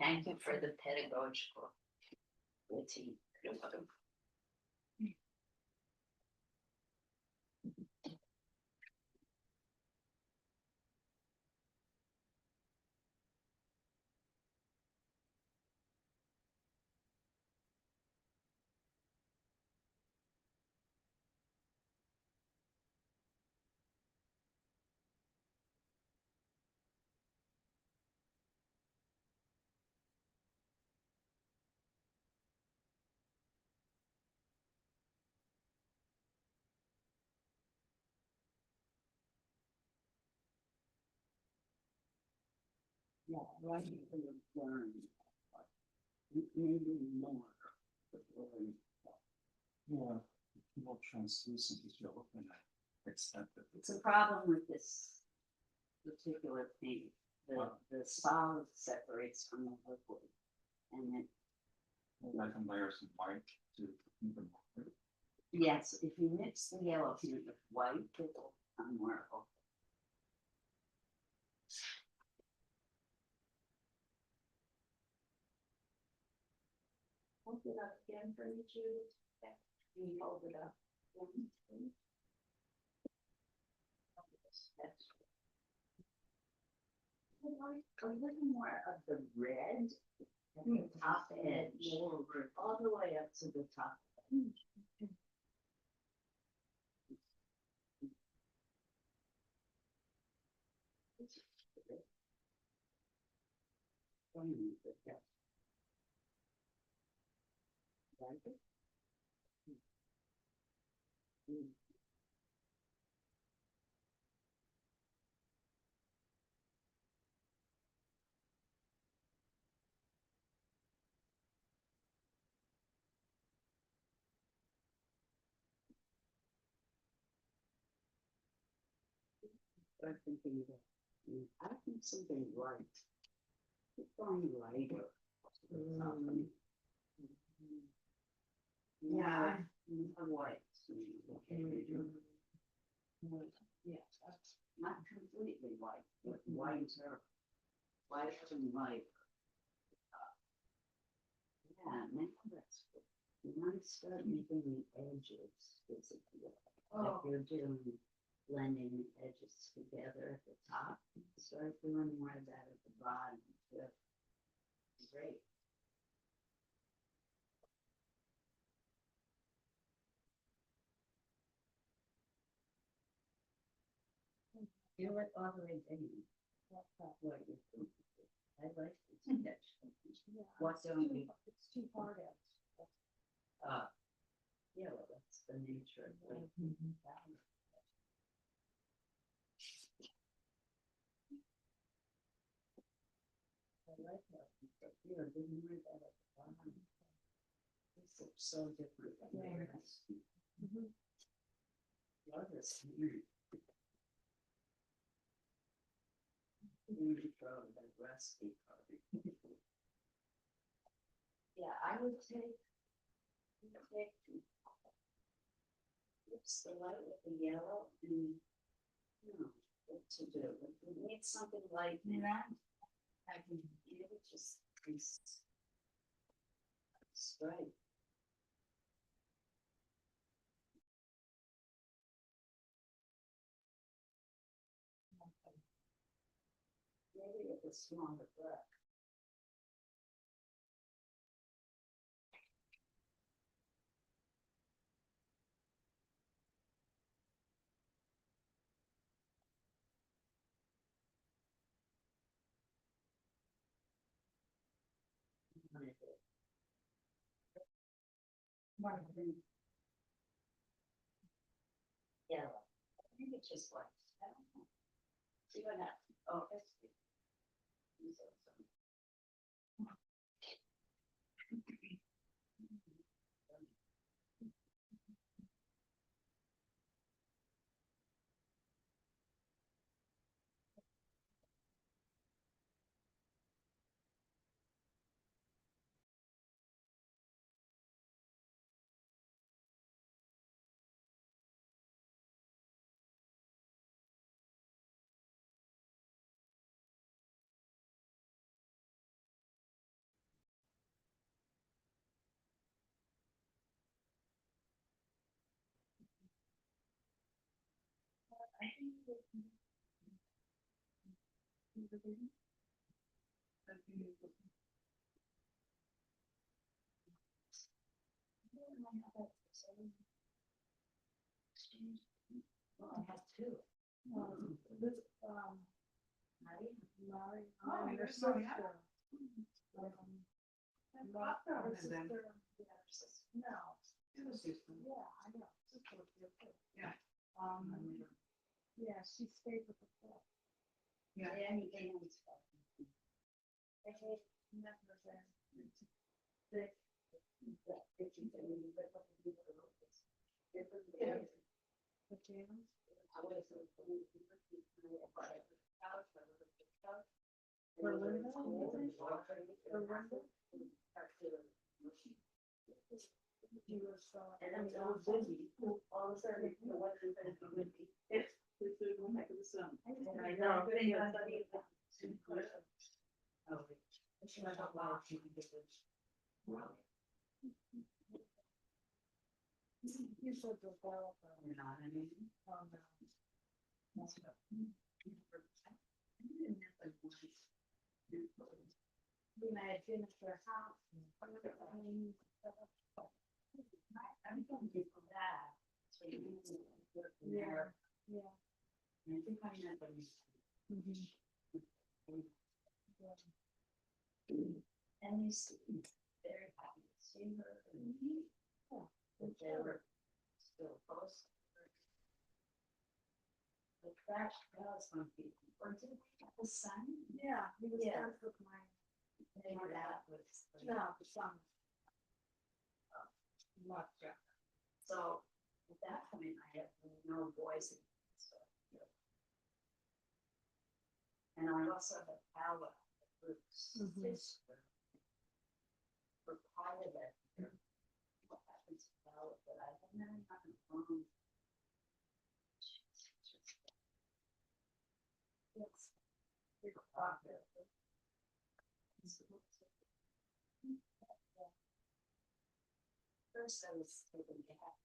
Thank you for the pedagogical critique.
You're welcome.
Yeah, right. Learn. Maybe more.
Yeah, more translucent as you're looking at extent that
It's a problem with this particular paint. The solid separates from the liquid. And it,
I can layer some white to even more.
yes, if you mix the yellow paint with white, it will become more opaque. Hold it up again for me, Judith. Can you hold it up? That's a little more of the red at the top edge, all the way up to the top edge. start thinking that I think something right. Keep going lighter. Something.
Yeah.
White. Yeah, that's not completely white, but whiter. Whiter and lighter. Yeah, maybe that's good. You want to start making the edges visible. Like you're doing blending the edges together at the top. Start doing more of that at the bottom too. Great. Feel it all the way down. What you think. I like this sketch. What don't we?
It's too hard out.
Yeah, well, that's the nature of the. I like that. But here, didn't wear that at the bottom. This looks so different from theirs. Love this. Really proud of that rusty copy. Yeah, I would take. It's the light with the yellow and, you know, what to do. If we need something like that, I can give it just this stripe. Maybe with a smaller brush. Yellow. I think it's just white. I don't know. See what happens. Oh, that's good. Well, I have two.
Your sister. Her sister. No. Yeah, I know. Sister was here too.
Yeah.
Yeah, she stayed with the club.
Yeah.
Anything else?
I hate never there. The jams. Berlinda? Berlinda? You were so.
And I'm so busy, all of a sudden, you know, what is it would be? It's the one heck of the sun. And I know. Oh, she went out loud, she did this.
You should develop.
You know what I mean?
Oh, no.
That's what- I didn't have like one.
When I had finished her house.
I'm going to do that. So you need to work from there.
Yeah.
And I think I had them. And you see, very happy to see her. But they were still close. The trash was from people. Or did we have the sun?
Yeah, he was
Yeah.
friends with my.
Maybe that was.
No, the son. Not Jeff.
So at that point, I had no voice. So,
also the power of the roots. This for part of it. What happens to power, but I don't know how to Yes. Big pocket. First I was thinking to have.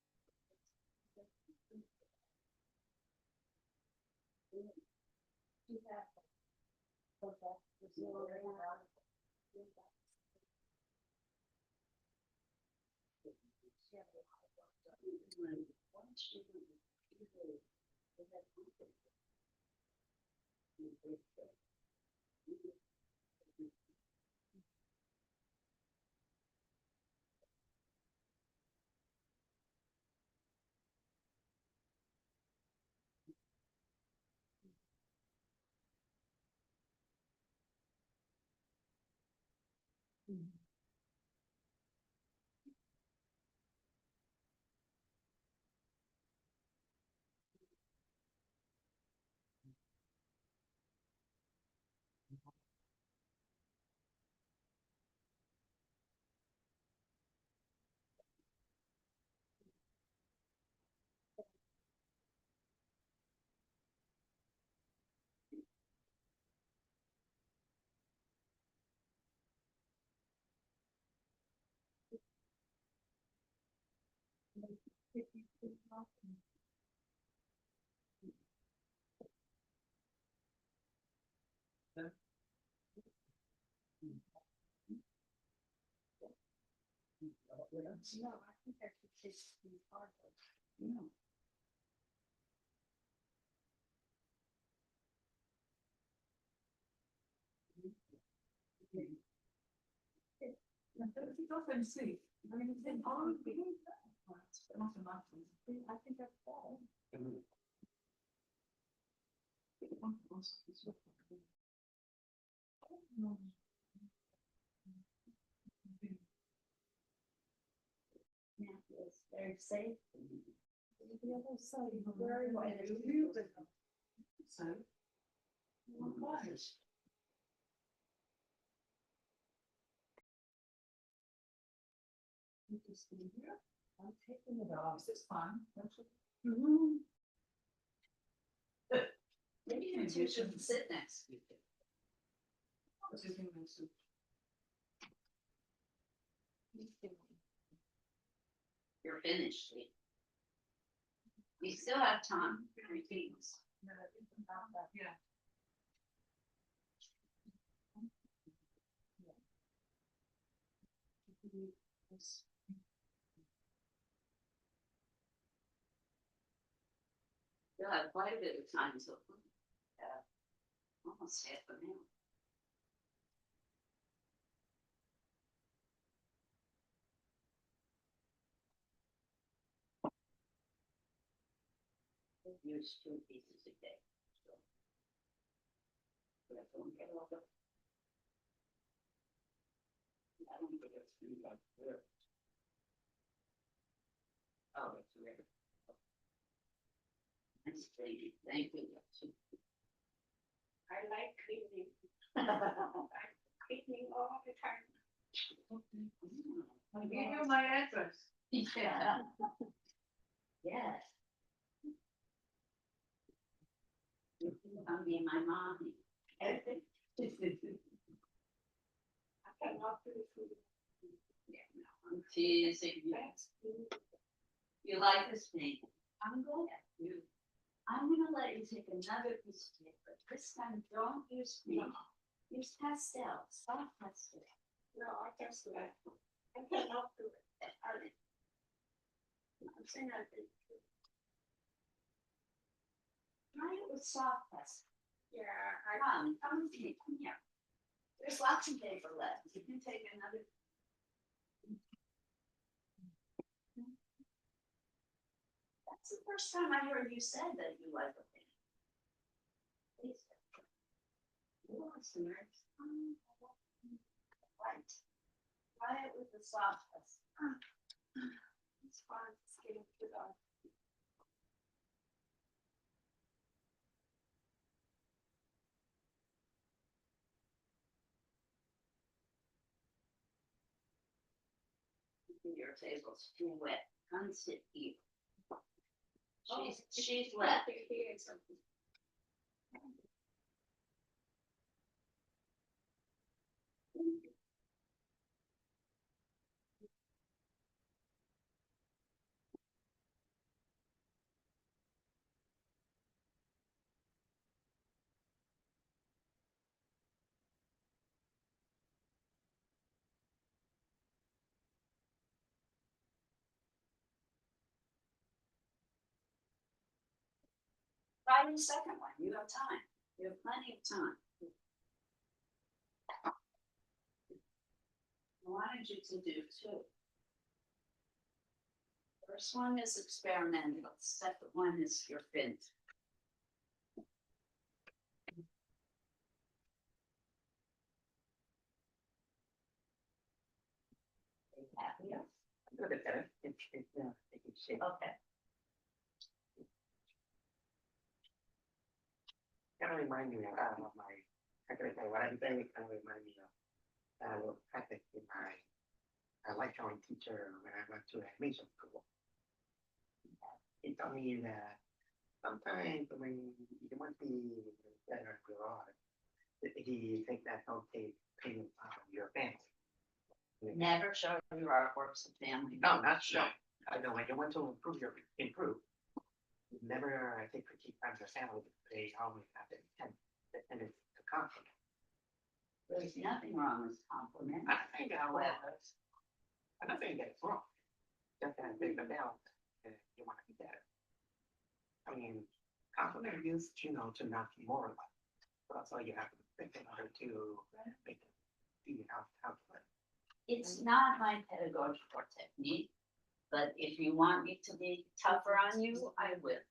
You have. Okay. No, I think I could just be part of. No. It's often see. I mean, it's been all big. But not so much. I think that's all. It's very safe. The other side is very wide. So. Oh, gosh. You just be here. I'm taking it off. This is fun. Maybe you two shouldn't sit next to you. You're finished. We still have time for things. Yeah. You'll have quite a bit of time, so almost half an hour. Use 2 pieces a day. So. But I don't get all the. I don't think it's really like there. Oh, it's weird. That's crazy. Thank you. I like cleaning. Cleaning all the time. I'll give you my address. Yeah. Yes. You can come be my mommy. I cannot do food. Yeah, no, I'm teasing you. You like this paint? I'm glad you. I'm gonna let you take another piece of paper. This time, don't use paint. Use pastel, soft pastel. No, I can't do that. I cannot do it. I'm saying I did. Try it with soft pastel. Yeah, come with me. Come here. There's lots of paper left. You can take another. That's the first time I heard you said that you like a paint. Please. Listeners. Right. Try it with the soft pastel. It's fun. It's getting good on.
Your table's too wet. Come sit here. She's left. Try the second one. You have time. You have plenty of time. I wanted you to do two. First one is experimental. Second one is your fin. Are you happy?
A little bit better. It's taking shape.
Okay.
Kind of remind me of my, I can say what I'm saying, kind of remind me of I think in my lifelong teacher when I went to animation school. He told me that sometimes when you want to be better at your art, he think that's okay painting your family.
Never show your artworks to family.
No, not sure. I know when you want to improve. Never, I think, critique friends or family. They always have to and it's a compliment.
There's nothing wrong with compliments.
I think it's wrong.
However,
I'm not saying that it's wrong. Just that there's a balance and you want to be better. I mean, compliment used, to not demoralize. But also you have to think in order to make it see how to play.
it's not my pedagogical technique, but if you want me to be tougher on you, I will.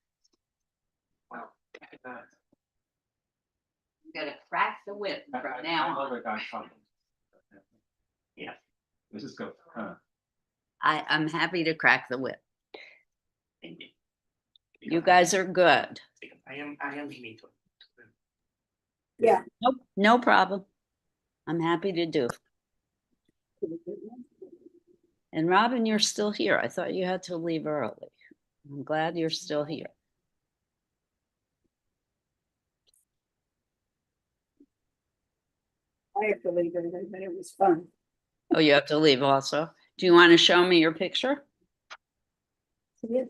Well,
I'm gonna crack the whip from now
I love
on.
a guy talking.
yeah.
Let's just go.
I'm happy to crack the whip.
Thank you.
You guys are good.
Because I am me too.
Yeah.
Nope, no problem. I'm happy to do. And Robin, you're still here. I thought you had to leave early. I'm glad you're still here.
I have to leave everybody, but it was fun.
Oh, you have to leave also. Do you want to show me your picture?
Yes.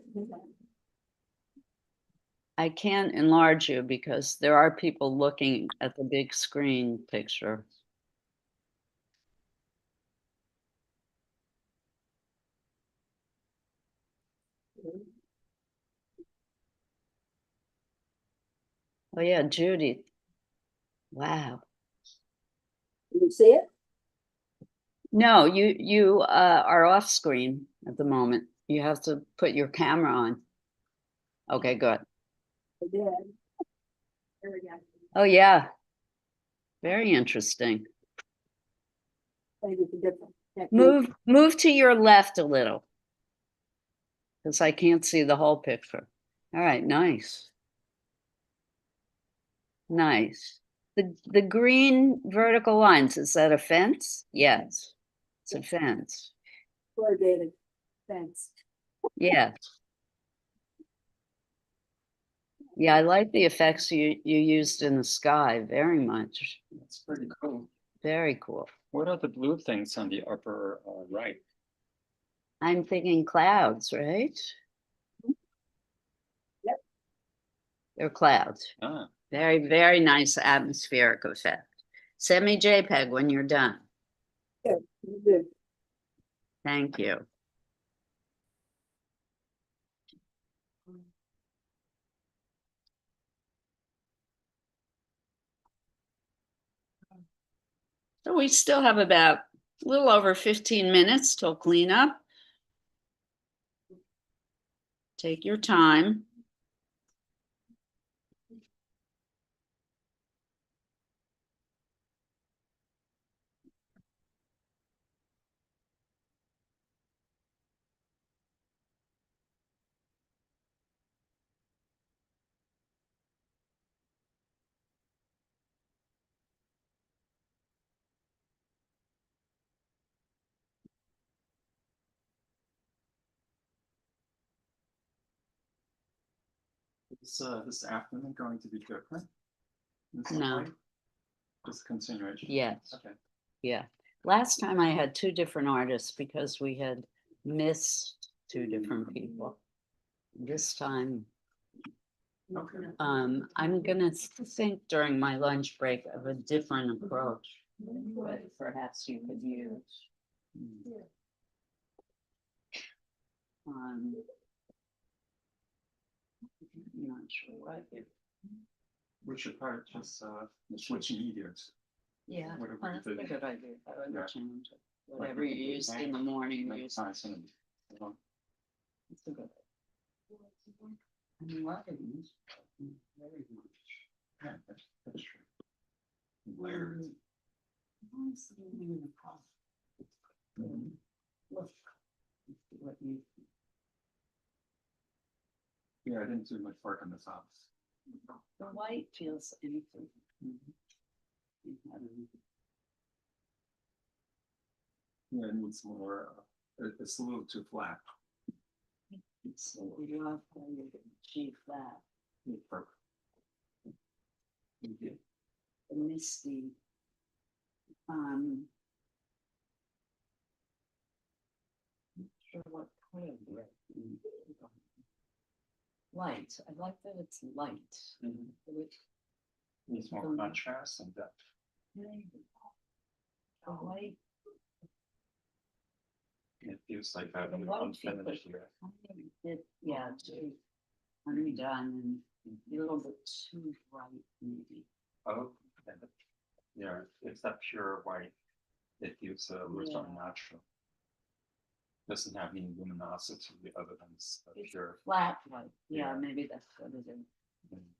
I can't enlarge you because there are people looking at the big screen picture. Oh yeah, Judy. Wow.
Did you see it?
No, you are off screen at the moment. You have to put your camera on. Okay, good.
I did. There we go.
Oh yeah. Very interesting.
Maybe it's a different technique.
Move to your left a little. Because I can't see the whole picture. All right, nice. Nice. The green vertical lines, is that a fence? Yes. It's a fence.
Corrugated fence.
Yeah. Yeah, I like the effects you used in the sky very much.
That's pretty cool.
Very cool.
What are the blue things on the upper right?
I'm thinking clouds, right?
Yep.
They're clouds.
Ah,
Very, very nice atmospheric effect. Send me JPEG when you're done.
Good. Good.
Thank you. So we still have about a little over 15 minutes till cleanup. Take your time.
This afternoon going to be different? In some
No.
way? Just continuation?
Yes.
Okay.
Yeah. Last time I had two different artists because we had missed two different people. This time,
Okay.
I'm gonna think during my lunch break of a different approach. But perhaps you could use. I'm not sure what.
We should probably just switch mediums.
Yeah,
Whatever
well, that's a
the-
good idea. I would
Yeah.
change it. Whatever you used in the morning,
Like
use.
science and,
It's a good. I'm loving this very much.
yeah, that's true. Layers.
What's the name of the problem? Look. What you.
Yeah, I didn't do much work on this house.
The white feels empty.
Yeah, it needs more, it's a little too flat.
So we love how you can achieve that.
Perfect.
The misty. Not sure what color red. Light. I like that it's light. But it-
Needs more contrast and depth.
The white.
It feels like
The
having
white
unfinished
feels-
here.
Yeah, too undone and a little bit too bright, maybe.
Oh, yeah, it's that pure white. It feels more
Yeah.
sort of natural. Doesn't have any luminosity other than
It's
pure.
flat white. Yeah,
Yeah.
maybe that's what it is.
Mm.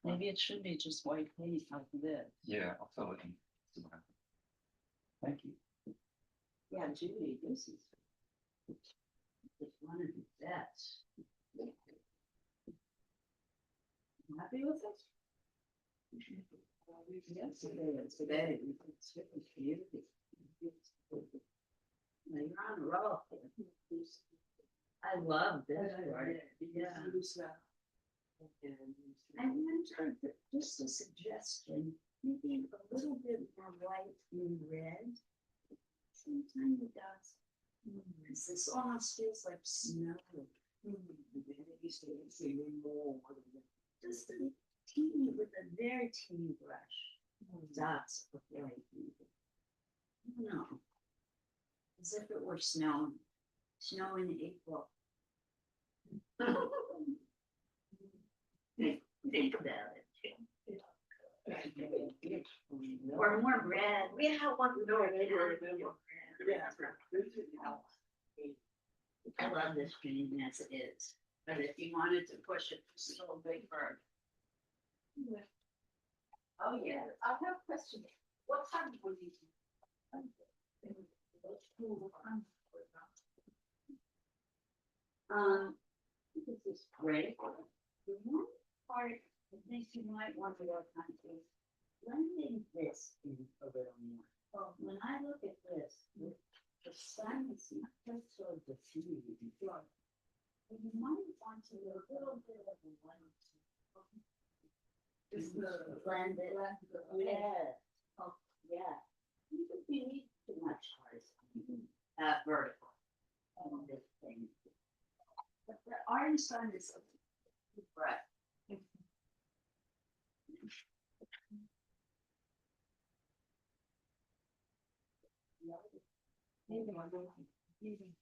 Maybe it should be just white paint like this.
Yeah, I'll fill it in. See what happens. Thank you.
Yeah, Judy, this is. It's one of the best. Happy with it? Yes, today, it's beauty. Now you're on a roll. I love this part. Yeah. I wonder, just a suggestion, maybe a little bit more white and red. Sometimes it does. This almost feels like snow. Just a teeny, with a very teeny brush. Dots of white. No. As if it were snow. Snow in April. Think about it. Or more red. We have one. I love this painting as it is, but if you wanted to push it just a little bit further. Oh, yeah.
I have a question. What time would you?
This is great. The one part I think you might want to work on is blending this in a little more. Well, when I look at this, the sun is not just so diffused and dark. But you might want to do a little bit of a blend. Just blend it. Yeah. Oh, yeah. You could be too much horizontal, vertical. On this thing. But the orange sun is a bright. Maybe I don't using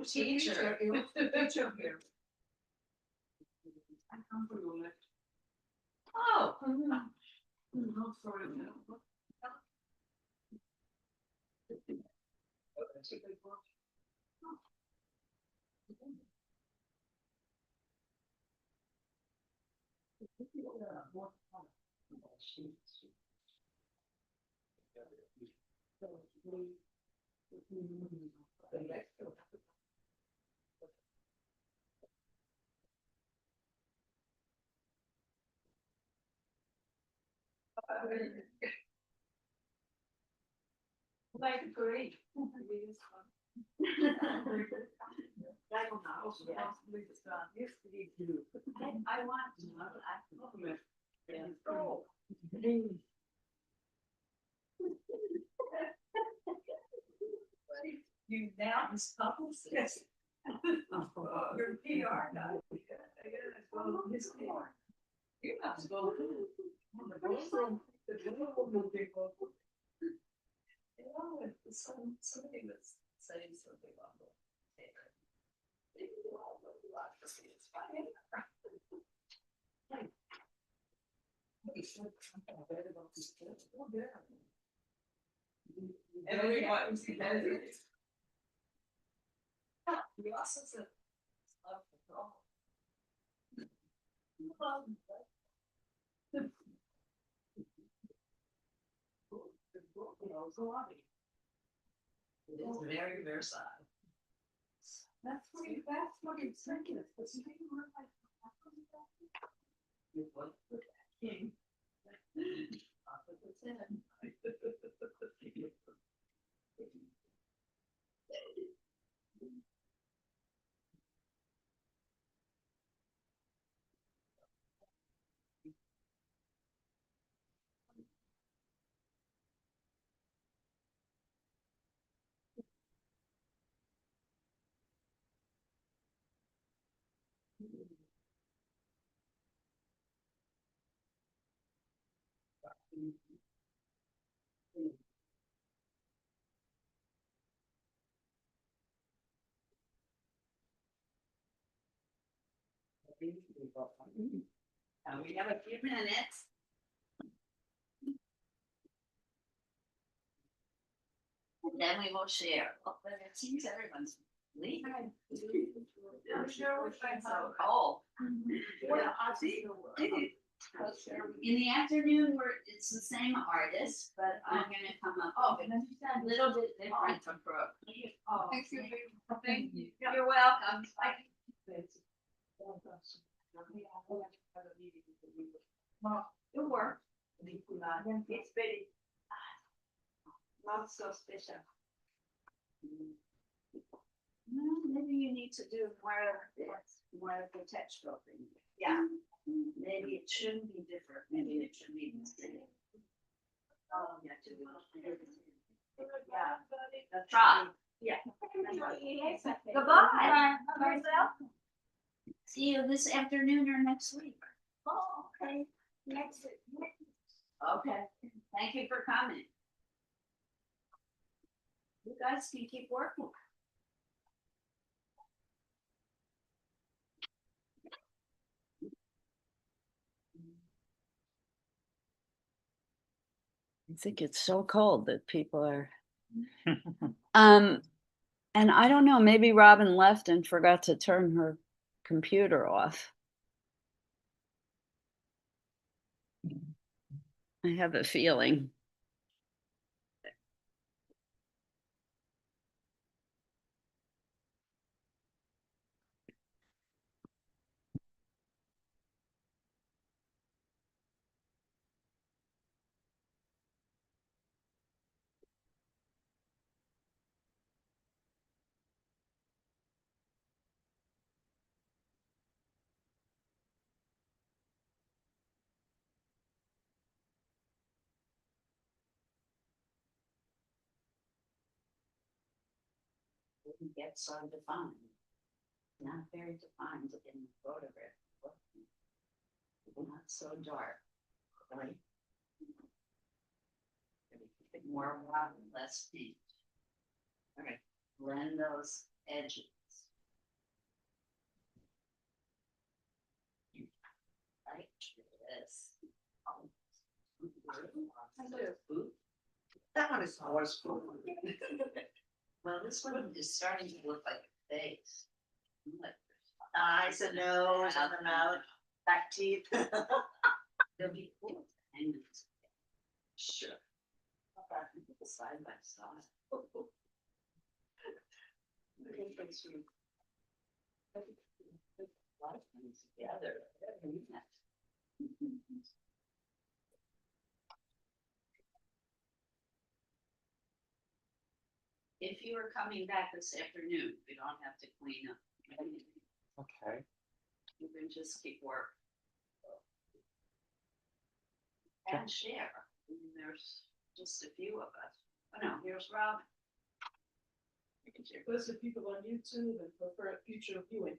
Teacher.
I come from the left.
Oh,
No, sorry, no. Like great. Diagonal, yeah. I want to know, You now is couples. Yes. Your PR now. His PR. You're not supposed to. Somebody was saying something about the paper. It's fine. Everyone. We also said. Love the girl. It is very Versailles. That's what it's thinking. It's making look like. King. We have a few minutes. And then we will share. Oh, but it seems everyone's leaving. I'm sure we'll find so cold. Well, I see. In the afternoon, it's the same artist, but I'm gonna come up. Oh, a little bit different from Brooke. Oh, thank you. Thank you. You're welcome. Well, it worked. It's very not so special. No, maybe you need to do more of the textual thing. Yeah. Maybe it shouldn't be different. Maybe it should be the same. Oh, yeah. Yeah. Try. Yeah. Goodbye. See you this afternoon or next week. Oh, okay. Next. Okay. Thank you for coming. You guys can keep working. I think it's so cold that people are. And I don't know, maybe Robin left and forgot to turn her computer off. I have a feeling. It gets so defined. Not very defined in the photograph. Not so dark. Right? More rock, less pink. All right, blend those edges.
That one is always cool.
Well, this one is starting to look like a face.
Eyes and nose and the mouth, back teeth.
They'll be cool. And
Sure.
side by side. A lot of things together. If you are coming back this afternoon, we don't have to clean up anything.
Okay.
You can just keep work. And share. I mean, there's just a few of us. Oh no, here's Rob.
Those are people on YouTube and prefer future viewing.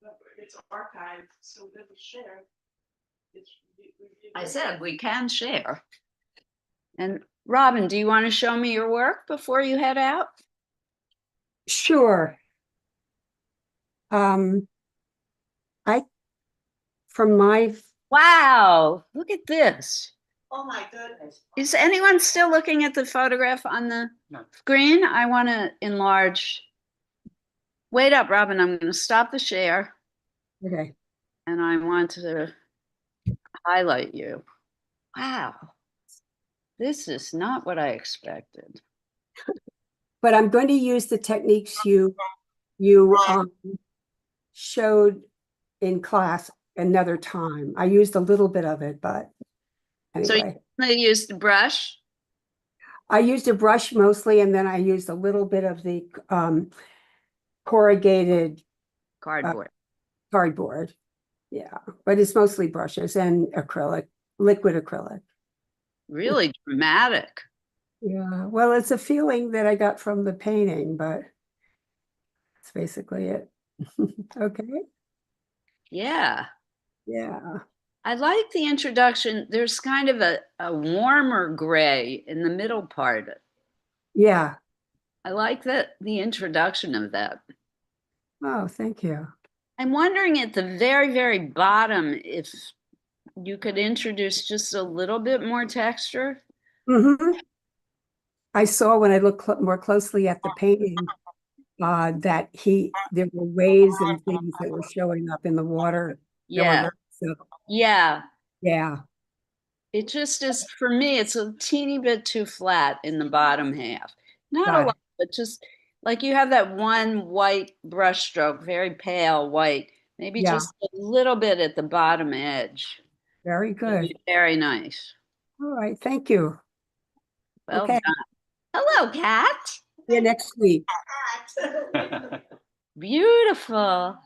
But it's archived, so that we share.
I said we can share. And Robin, do you want to show me your work before you head out?
Sure. I, from my,
Wow, look at this.
Oh my goodness.
Is anyone still looking at the photograph on the screen? I want to enlarge. Wait up, Robin. I'm going to stop the share
okay,
and I want to highlight you. Wow. This is not what I expected.
but I'm going to use the techniques you showed in class another time. I used a little bit of it, but
So
anyway.
you used the brush?
I used a brush mostly, and then I used a little bit of the corrugated
Cardboard.
cardboard. Yeah, but it's mostly brushes and acrylic, liquid acrylic.
Really dramatic.
Yeah, well, it's a feeling that I got from the painting, but that's basically it. Okay,
Yeah.
yeah,
I like the introduction. There's kind of a warmer gray in the middle part.
yeah.
I like the introduction of that.
Oh, thank you.
I'm wondering at the very, very bottom if you could introduce just a little bit more texture.
Mhm. I saw when I looked more closely at the painting that there were waves and things that were showing up in the water. There were
Yeah.
lots of,
Yeah.
yeah,
It just is, for me, it's a teeny bit too flat in the bottom half. Not a
got
lot,
it.
but just like you have that one white brush stroke, very pale white, maybe
Yeah,
just a little bit at the bottom edge.
very
Would
good.
be very nice.
All right, thank you.
Well
Okay,
done. Hello, Kat.
see you next week.
Beautiful.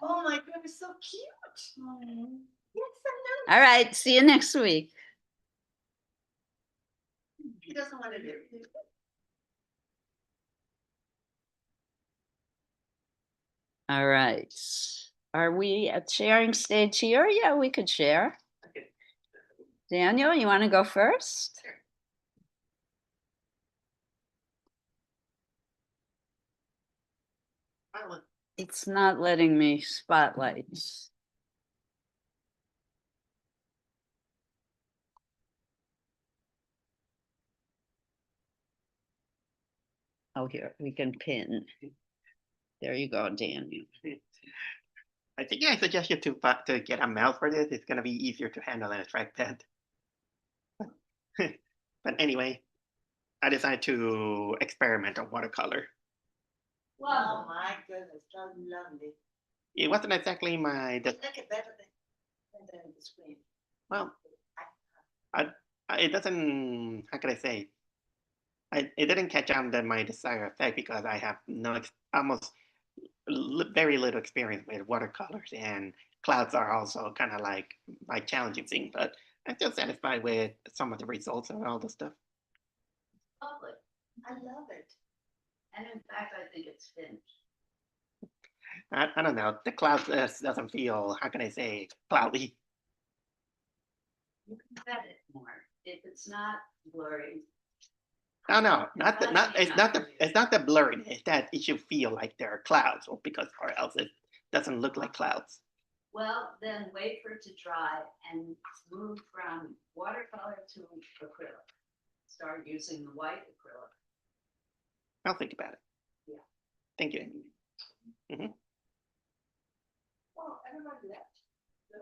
Oh my goodness, so cute. Yes, I know.
All right, see you next week.
He doesn't want to do it.
All right. Are we at sharing stage here? Yeah, we could share. Daniel, you want to go first? It's not letting me spotlight. Oh, here, we can pin. There you go, Daniel.
I think I suggest you to get a mouse for this. It's gonna be easier to handle than a trackpad. But anyway, I decided to experiment on watercolor.
Oh my goodness, so lovely.
It wasn't exactly my
Make it better than the screen.
well. It doesn't. How can I say? It didn't catch on that my desired effect because I have almost very little experience with watercolors, and clouds are also kind of like my challenging thing. But I'm still satisfied with some of the results and all the stuff.
Lovely.
I love it.
And in fact, I think it's finished.
I don't know. The cloud doesn't feel. How can I say? Cloudy.
You can set it more. If it's not blurry.
No, no, not the, not. It's not the blurriness that it should feel like there are clouds, or else it doesn't look like clouds.
Well, then wait for it to dry and move from watercolor to acrylic. Start using the white acrylic.
I'll think about it.
Yeah.
Thank you.
Oh, everybody left.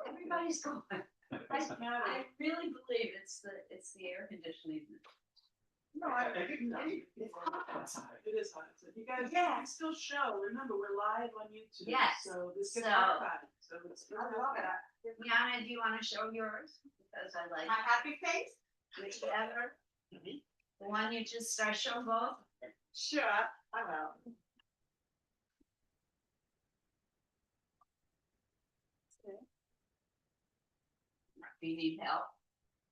Everybody's going. I really believe it's the air conditioning.
No, it's hot outside. It is hot. So you guys,
Yeah.
you still show. Remember, we're live on YouTube.
Yes.
So this
So-
gets archived. So it's.
I love it. Liana, do you want to show yours? Because I like
My happy face?
whichever.
Mhm.
The one you just start show both.
Sure, I will.
Do you need help?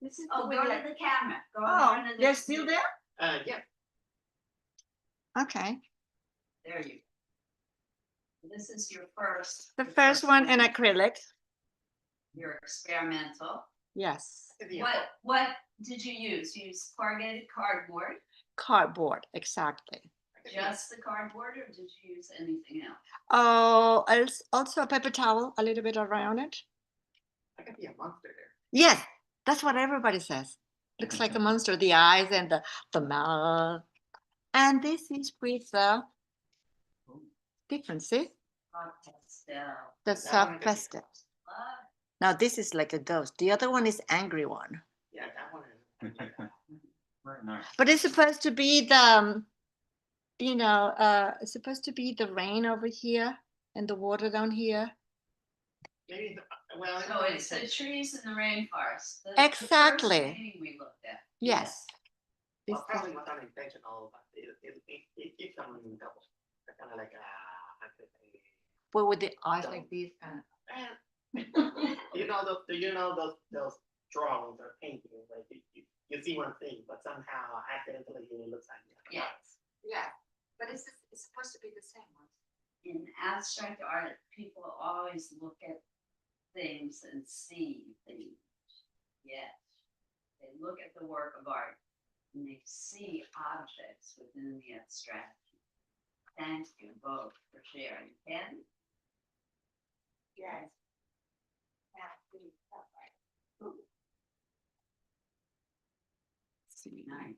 This is.
Oh, go to the camera. Go in
Oh,
front of the
they're still
computer.
there?
Yeah.
Okay.
There you go. This is your first.
The first one in acrylic.
Your experimental.
Yes.
What did you use? You used corrugated cardboard,
Cardboard, exactly.
just the cardboard, or did you use anything else?
Oh, also a paper towel, a little bit around it.
I could be a monster there.
Yes, that's what everybody says. Looks like a monster, the eyes and the mouth. And this is with the different, see?
Soft pastel.
The
That one I
soft
could be
pastel.
a monster.
Love.
Now this is like a ghost. The other one is angry one.
Yeah, that one is.
Very nice.
But it's supposed to be the, it's supposed to be the rain over here and the water down here.
Maybe, well.
So it's the trees in the rainforest.
Exactly.
The first painting we looked at.
Yes.
Well,
This
probably was unintentional, but it's some double, kind of like
well, with the eyes like this.
you know those drawings or paintings, like you see one thing, but somehow accidentally it looks like it.
Yes.
Yeah, but it's supposed to be the same one.
In abstract art, people always look at things and see things. Yes. They look at the work of art and they see objects within the abstract. Thank you both for sharing. Ken?
Yes.
Nice.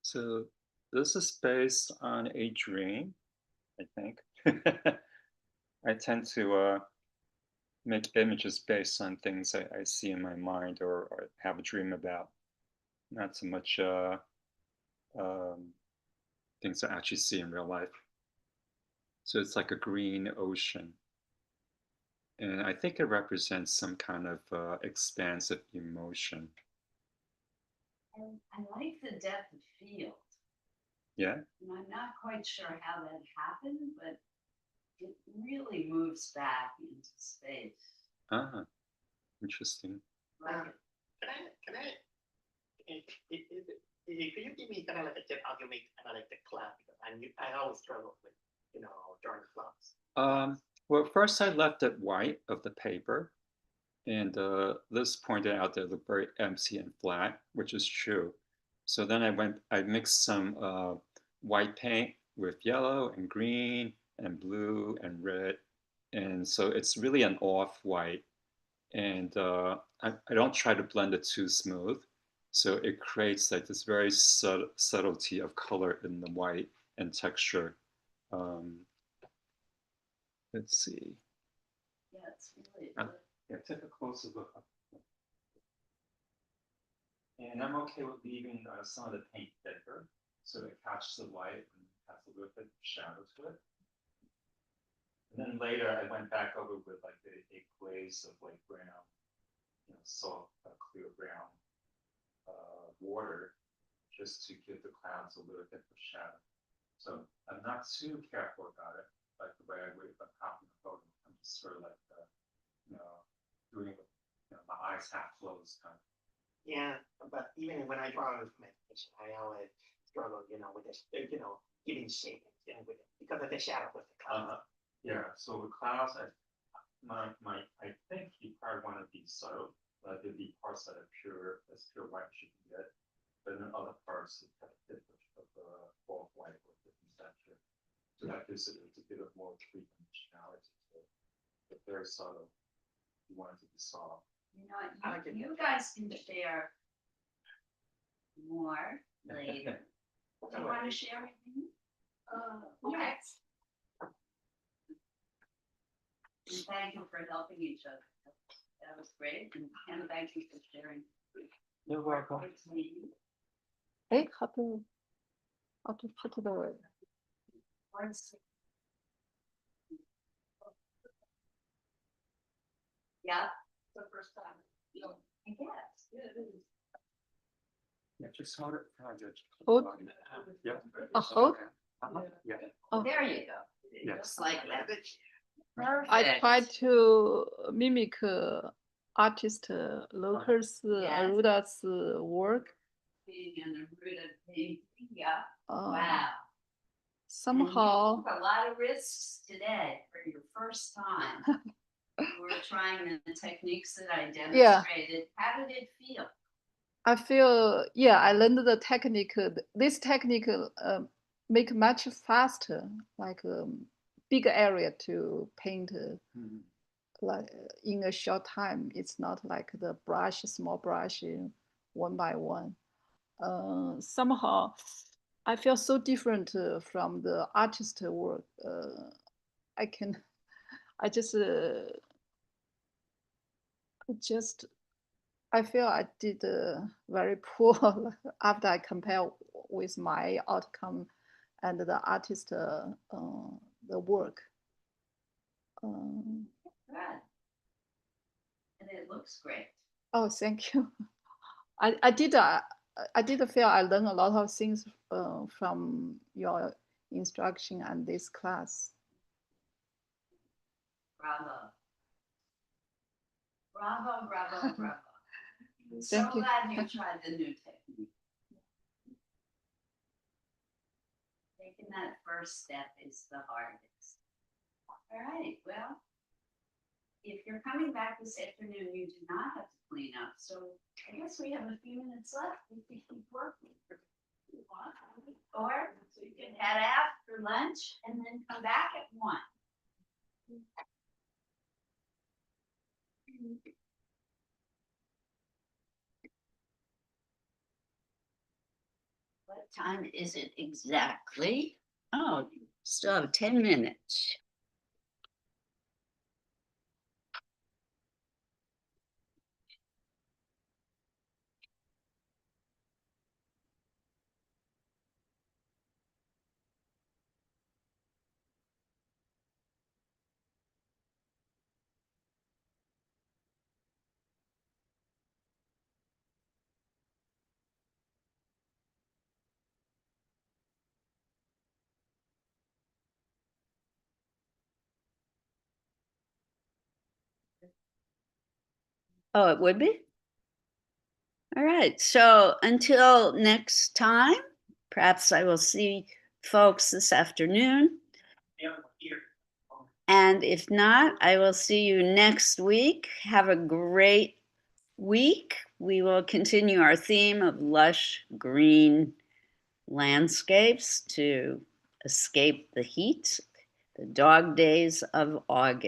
So this is based on a dream, I think. I tend to make images based on things I see in my mind or have a dream about. Not so much things I actually see in real life. So it's like a green ocean. And I think it represents some kind of expansive emotion.
And I like the depth of field.
Yeah.
And I'm not quite sure how that happened, but it really moves back into space.
Ah, interesting.
Like
Can I? Could you give me kind of like a tip how you make kind of like the cloud? Because I always struggle with drawing clouds.
Well, first I left it white of the paper, and Liz pointed out that it looked very empty and flat, which is true. So then I mixed some white paint with yellow and green and blue and red, and so it's really an off-white. And I don't try to blend it too smooth, so it creates like this very subtlety of color in the white and texture. Let's see.
yeah, it's really
Yeah, take a closer look. And I'm okay with leaving some of the paint thicker so it catches the light and has a little bit of shadow to it. And then later I went back over with like a glaze of like brown, soft, clear brown water just to give the clouds a little bit of shadow. So I'm not too careful about it, like the way I would if I'm copying a photo. I'm just sort of like, doing it with my eyes half closed kind of.
Yeah, but even when I draw with meditation, I always struggle, with this, giving shape, with it because of the shadow with the clouds.
Yeah, so with clouds, I think you probably want to be subtle. There'd be parts that are as pure white as you can get, but then other parts that have a bit of off white or different texture. So that gives it a bit of more three-dimensionality to it. But very subtle. You want it to be soft.
You know, you guys can share more later. Do you want to share with me? Okay. And thank you for helping each other. That was great. And thank you for sharing.
You're welcome.
Hey, how to put the word?
Yeah, the first time. I guess.
Yeah, just hold it.
Hold?
Yeah.
Hold?
Yeah.
Oh.
There you go.
Yeah.
Just like that.
I
Perfect.
try to mimic artist Lucas
Yes.
Arruda's work.
Being an Aruda painting, yeah.
Uh,
Wow.
Somehow,
And you took a lot of risks today for your first time. You were trying the techniques that I demonstrated. How did it feel?
I feel, yeah, I learned the technique. This technique make much faster, like big area to paint like in a short time. It's not like the brush, small brush, one by one. Somehow, I feel so different from the artist work. I I feel I did very poor after I compare with my outcome and the artist the work.
Good. And it looks great.
Oh, thank you. I did feel I learned a lot of things from your instruction and this class.
Bravo. Bravo, bravo, bravo. I'm so
Thank you.
glad you tried the new technique. Taking that first step is the hardest. All right, well, if you're coming back this afternoon, you do not have to clean up. So I guess we have a few minutes left. We can keep working. Or you can head out for lunch and then come back at 1. What time is it exactly? Oh, still have 10 minutes. Oh, it would be? All right. So until next time, perhaps I will see folks this afternoon. And if not, I will see you next week. Have a great week. We will continue our theme of lush green landscapes to escape the heat, the dog days of August.